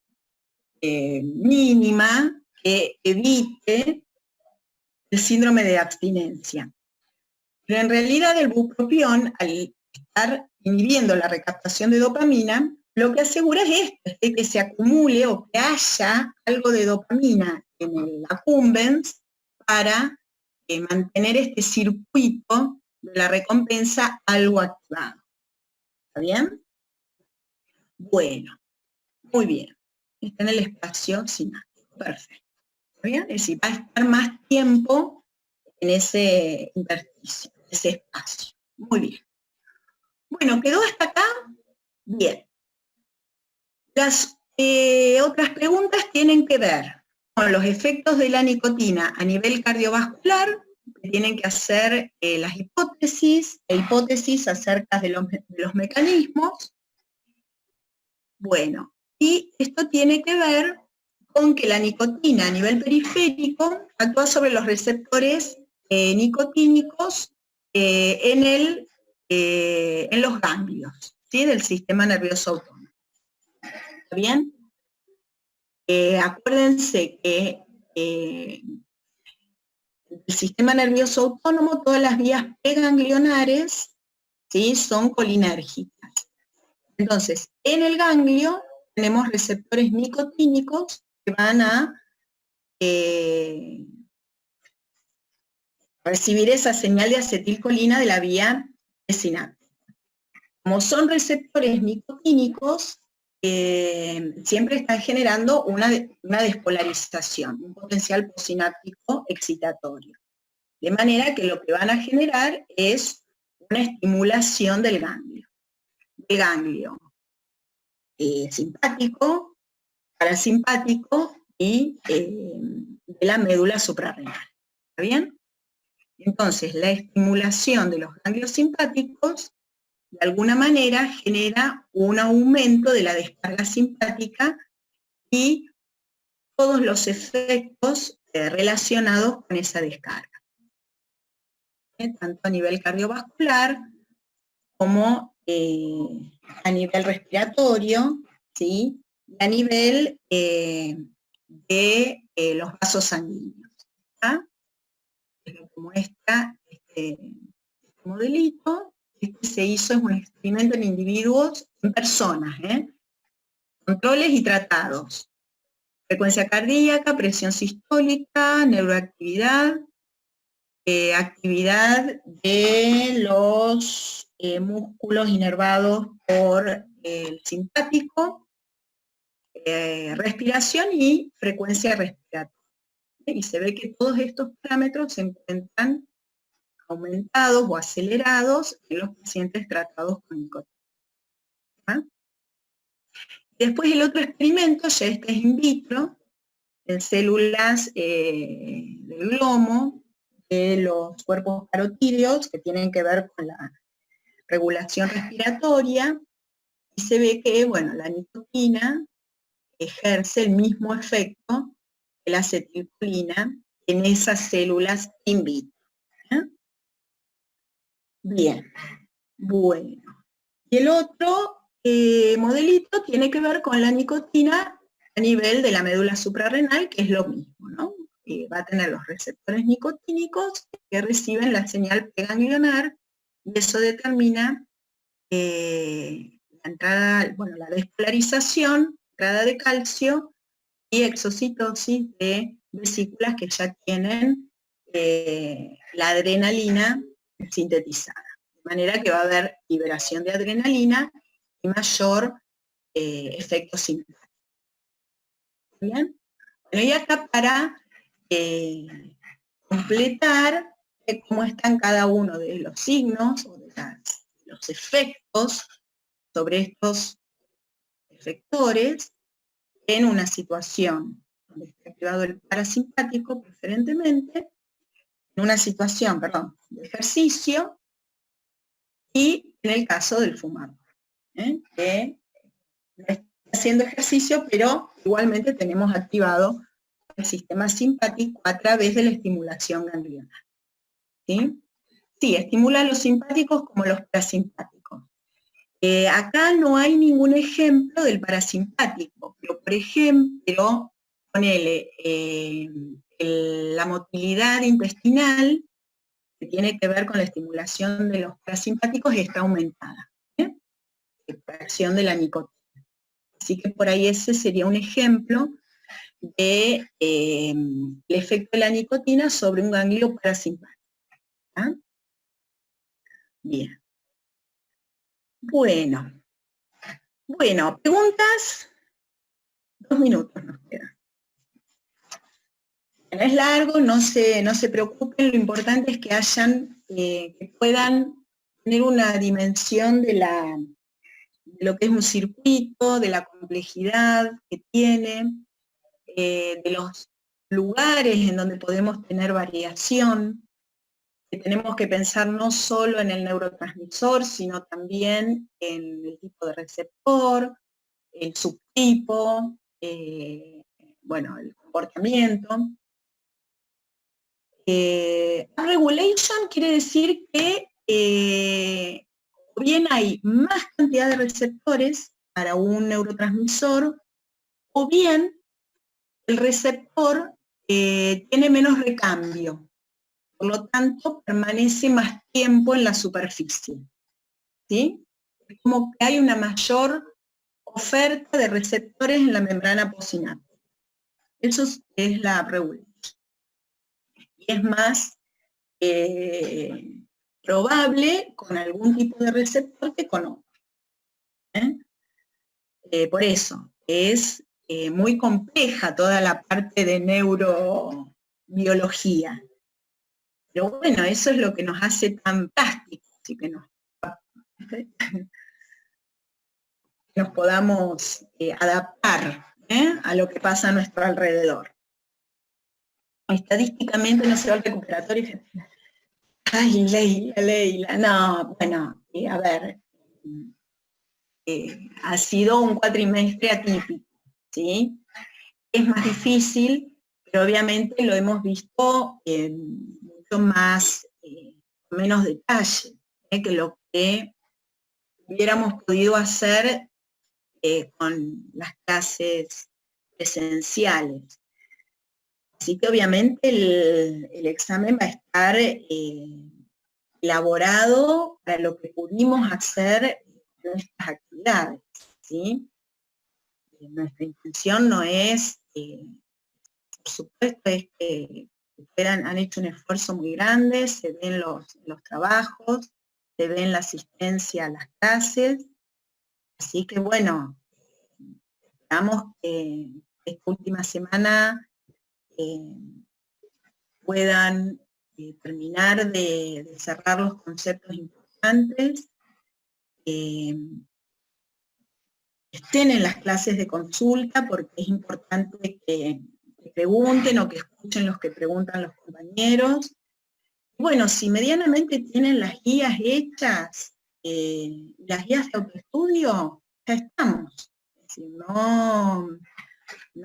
mínima que evite el síndrome de abstinencia. Pero en realidad el bupropión, al estar inhibiendo la recaptación de dopamina, lo que asegura es esto, es que se acumule o que haya algo de dopamina en el accumbens para mantener este circuito de la recompensa algo activado. ¿Está bien? Bueno, muy bien. Está en el espacio sináptico, perfecto. ¿Está bien? Es decir, va a estar más tiempo en ese intersticio, ese espacio. Muy bien. Bueno, ¿quedó hasta acá? Bien. Las otras preguntas tienen que ver con los efectos de la nicotina a nivel cardiovascular, que tienen que hacer las hipótesis acerca de los mecanismos. Bueno, y esto tiene que ver con que la nicotina a nivel periférico actúa sobre los receptores nicotínicos en los ganglios, ¿sí? Del sistema nervioso autónomo. ¿Está bien? Acuérdense que el sistema nervioso autónomo, todas las vías preganglionares, ¿sí? Son colinérgicas. Entonces, en el ganglio tenemos receptores nicotínicos que van a recibir esa señal de acetilcolina de la vía presináptica. Como son receptores nicotínicos, siempre están generando una despolarización, un potencial postsináptico excitatorio. De manera que lo que van a generar es una estimulación del ganglio simpático, parasimpático y de la médula suprarrenal. ¿Está bien? Entonces, la estimulación de los ganglios simpáticos de alguna manera genera un aumento de la descarga simpática y todos los efectos relacionados con esa descarga, tanto a nivel cardiovascular como a nivel respiratorio, ¿sí? Y a nivel de los vasos sanguíneos. ¿Está? Es lo que muestra este modelito. Este se hizo, es un experimento en individuos, en personas, controles y tratados. Frecuencia cardíaca, presión sistólica, neuroactividad, actividad de los músculos inervados por el simpático, respiración y frecuencia respiratoria. Y se ve que todos estos parámetros se encuentran aumentados o acelerados en los pacientes tratados con nicotina. ¿Ah? Después el otro experimento, ya este es in vitro, en células del glomo, de los cuerpos carotídeos, que tienen que ver con la regulación respiratoria, y se ve que, bueno, la nicotina ejerce el mismo efecto que la acetilcolina en esas células in vitro. Bien, bueno. Y el otro modelito tiene que ver con la nicotina a nivel de la médula suprarrenal, que es lo mismo, ¿no? Va a tener los receptores nicotínicos que reciben la señal preganglionar, y eso determina la entrada, bueno, la despolarización, entrada de calcio y exocitosis de vesículas que ya tienen la adrenalina sintetizada. De manera que va a haber liberación de adrenalina y mayor efecto simpático. ¿Bien? Bueno, y acá para completar cómo están cada uno de los signos o de los efectos sobre estos efectores en una situación donde está activado el parasimpático preferentemente, en una situación, perdón, de ejercicio, y en el caso del fumador, que no está haciendo ejercicio, pero igualmente tenemos activado el sistema simpático a través de la estimulación ganglionar. ¿Sí? Sí, estimula los simpáticos como los parasimpáticos. Acá no hay ningún ejemplo del parasimpático, pero por ejemplo, ponele la motilidad intestinal, que tiene que ver con la estimulación de los parasimpáticos, está aumentada. La acción de la nicotina. Así que por ahí ese sería un ejemplo de el efecto de la nicotina sobre un ganglio parasimpático. ¿Ah? Bien. Bueno, preguntas. 2 minutos nos quedan. No es largo, no se preocupen, lo importante es que que puedan tener una dimensión de lo que es un circuito, de la complejidad que tiene, de los lugares en donde podemos tener variación, que tenemos que pensar no solo en el neurotransmisor, sino también en el tipo de receptor, el subtipo, bueno, el comportamiento. Upregulation quiere decir que o bien hay más cantidad de receptores para un neurotransmisor, o bien el receptor tiene menos recambio, por lo tanto permanece más tiempo en la superficie. ¿Sí? Es como que hay una mayor oferta de receptores en la membrana postsináptica. Eso es la upregulation. Y es más probable con algún tipo de receptor que con otro. Por eso, es muy compleja toda la parte de neurobiología. Pero bueno, eso es lo que nos hace tan plásticos y que nos podamos adaptar a lo que pasa a nuestro alrededor. Estadísticamente no se va al recuperatorio. Ay, Leila, no, bueno, a ver, ha sido un cuatrimestre atípico, ¿sí? Es más difícil, pero obviamente lo hemos visto mucho más, menos detalle, que lo que hubiéramos podido hacer con las clases presenciales. Así que obviamente el examen va a estar elaborado para lo que pudimos hacer en nuestras actividades, ¿sí? Nuestra intención no es, por supuesto, es que ustedes han hecho un esfuerzo muy grande, se ven los trabajos, se ven la asistencia a las clases, así que bueno, esperamos que esta última semana puedan terminar de cerrar los conceptos importantes, estén en las clases de consulta, porque es importante que pregunten o que escuchen los que preguntan los compañeros. Bueno, si medianamente tienen las guías hechas, las guías de autoestudio, ya estamos. Es decir, no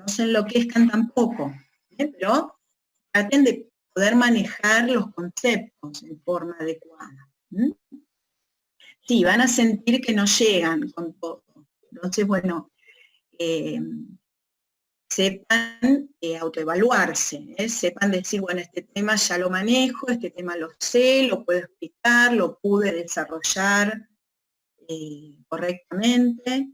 se enloquezcan tampoco, pero traten de poder manejar los conceptos en forma adecuada. Sí, van a sentir que no llegan con todo. Entonces, bueno, sepan autoevaluarse, sepan decir, bueno, este tema ya lo manejo, este tema lo sé, lo puedo explicar, lo pude desarrollar correctamente,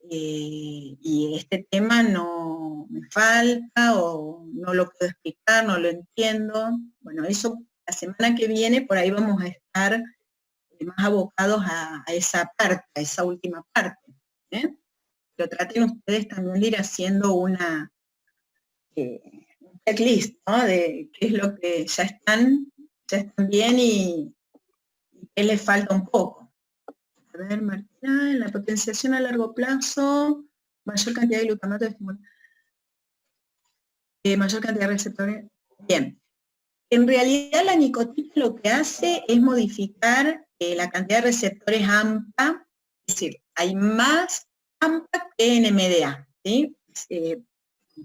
y este tema no me falta, o no lo puedo explicar, no lo entiendo. Bueno, eso la semana que viene por ahí vamos a estar más abocados a esa parte, a esa última parte. Pero traten ustedes también de ir haciendo un checklist, ¿no? De qué es lo que ya están bien y qué les falta un poco. A ver, Martina, en la potenciación a largo plazo, mayor cantidad de glutamato mayor cantidad de receptores. Bien. En realidad la nicotina lo que hace es modificar la cantidad de receptores AMPA, es decir, hay más AMPA que NMDA, ¿sí?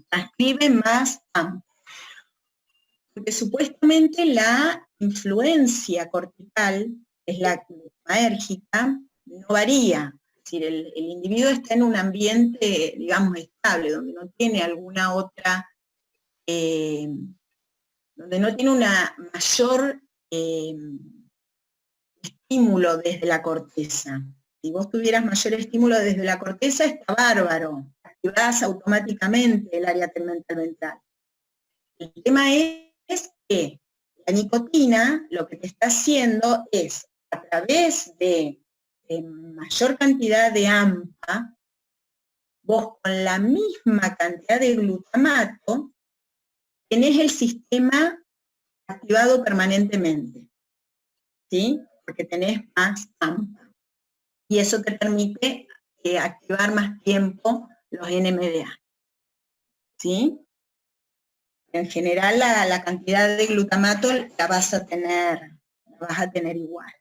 Transcribe más AMPA. Porque supuestamente la influencia cortical, es la glutamatérgica, no varía. Es decir, el individuo está en un ambiente, digamos, estable, donde no tiene alguna otra, donde no tiene una mayor estímulo desde la corteza. Si vos tuvieras mayor estímulo desde la corteza, está bárbaro, activás automáticamente el área tegmental ventral. El tema es que la nicotina lo que te está haciendo es, a través de mayor cantidad de AMPA, vos con la misma cantidad de glutamato, tenés el sistema activado permanentemente, ¿sí? Porque tenés más AMPA. Y eso te permite activar más tiempo los NMDA, ¿sí? En general la cantidad de glutamato la vas a tener igual.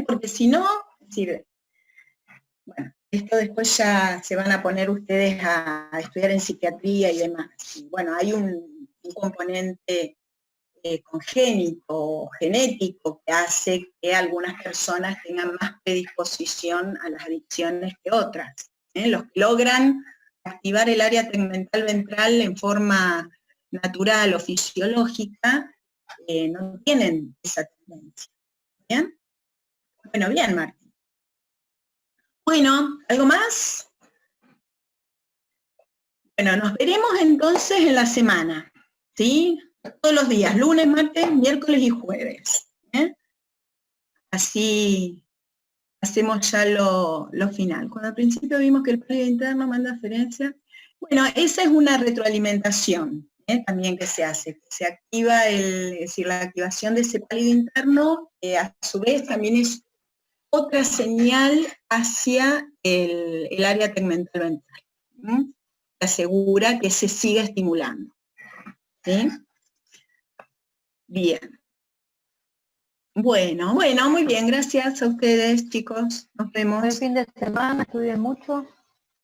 Porque si no, sirve. Bueno, esto después ya se van a poner ustedes a estudiar en psiquiatría y demás. Y bueno, hay un componente congénito, genético, que hace que algunas personas tengan más predisposición a las adicciones que otras. Los que logran activar el área tegmental ventral en forma natural o fisiológica, no tienen esa tendencia. ¿Bien? Bueno, bien, Martín. Bueno, ¿algo más? Bueno, nos veremos entonces en la semana, ¿sí? Todos los días, lunes, martes, miércoles y jueves. Así hacemos ya lo final. Cuando al principio vimos que el pálido interno manda aferencia, bueno, esa es una retroalimentación también que se hace. Se activa, es decir, la activación de ese pálido interno, a su vez también es otra señal hacia el área tegmental ventral. Que asegura que se siga estimulando. ¿Sí? Bien. Bueno, muy bien, gracias a ustedes, chicos. Nos vemos. Buen fin de semana, estudien mucho.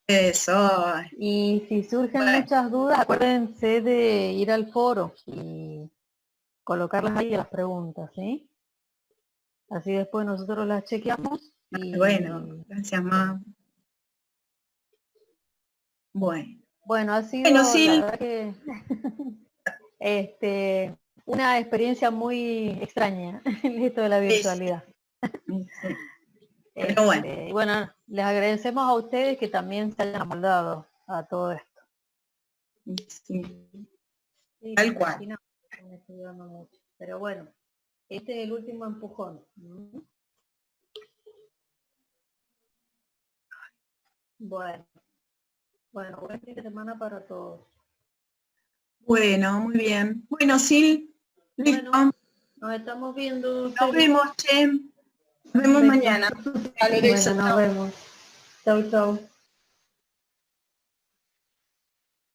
Eso. Y si surgen muchas dudas, acuérdense de ir al foro y colocarlas ahí las preguntas, ¿sí? Así después nosotros las chequeamos. Y... Bueno, gracias, Ma. Bueno, ha sido sí. la verdad que una experiencia muy extraña esto de la virtualidad. Sí. Pero bueno, les agradecemos a ustedes que también se hayan amoldado a todo esto. Sí. Sí, Tal cual. Están estudiando mucho. Pero bueno, este es el último empujón. Bueno, buen fin de semana para todos. Bueno, muy bien. Bueno, Sil, listo. Bueno, nos estamos viendo. Nos vemos, Che. Nos vemos mañana. Bueno, nos vemos. Chau, chau.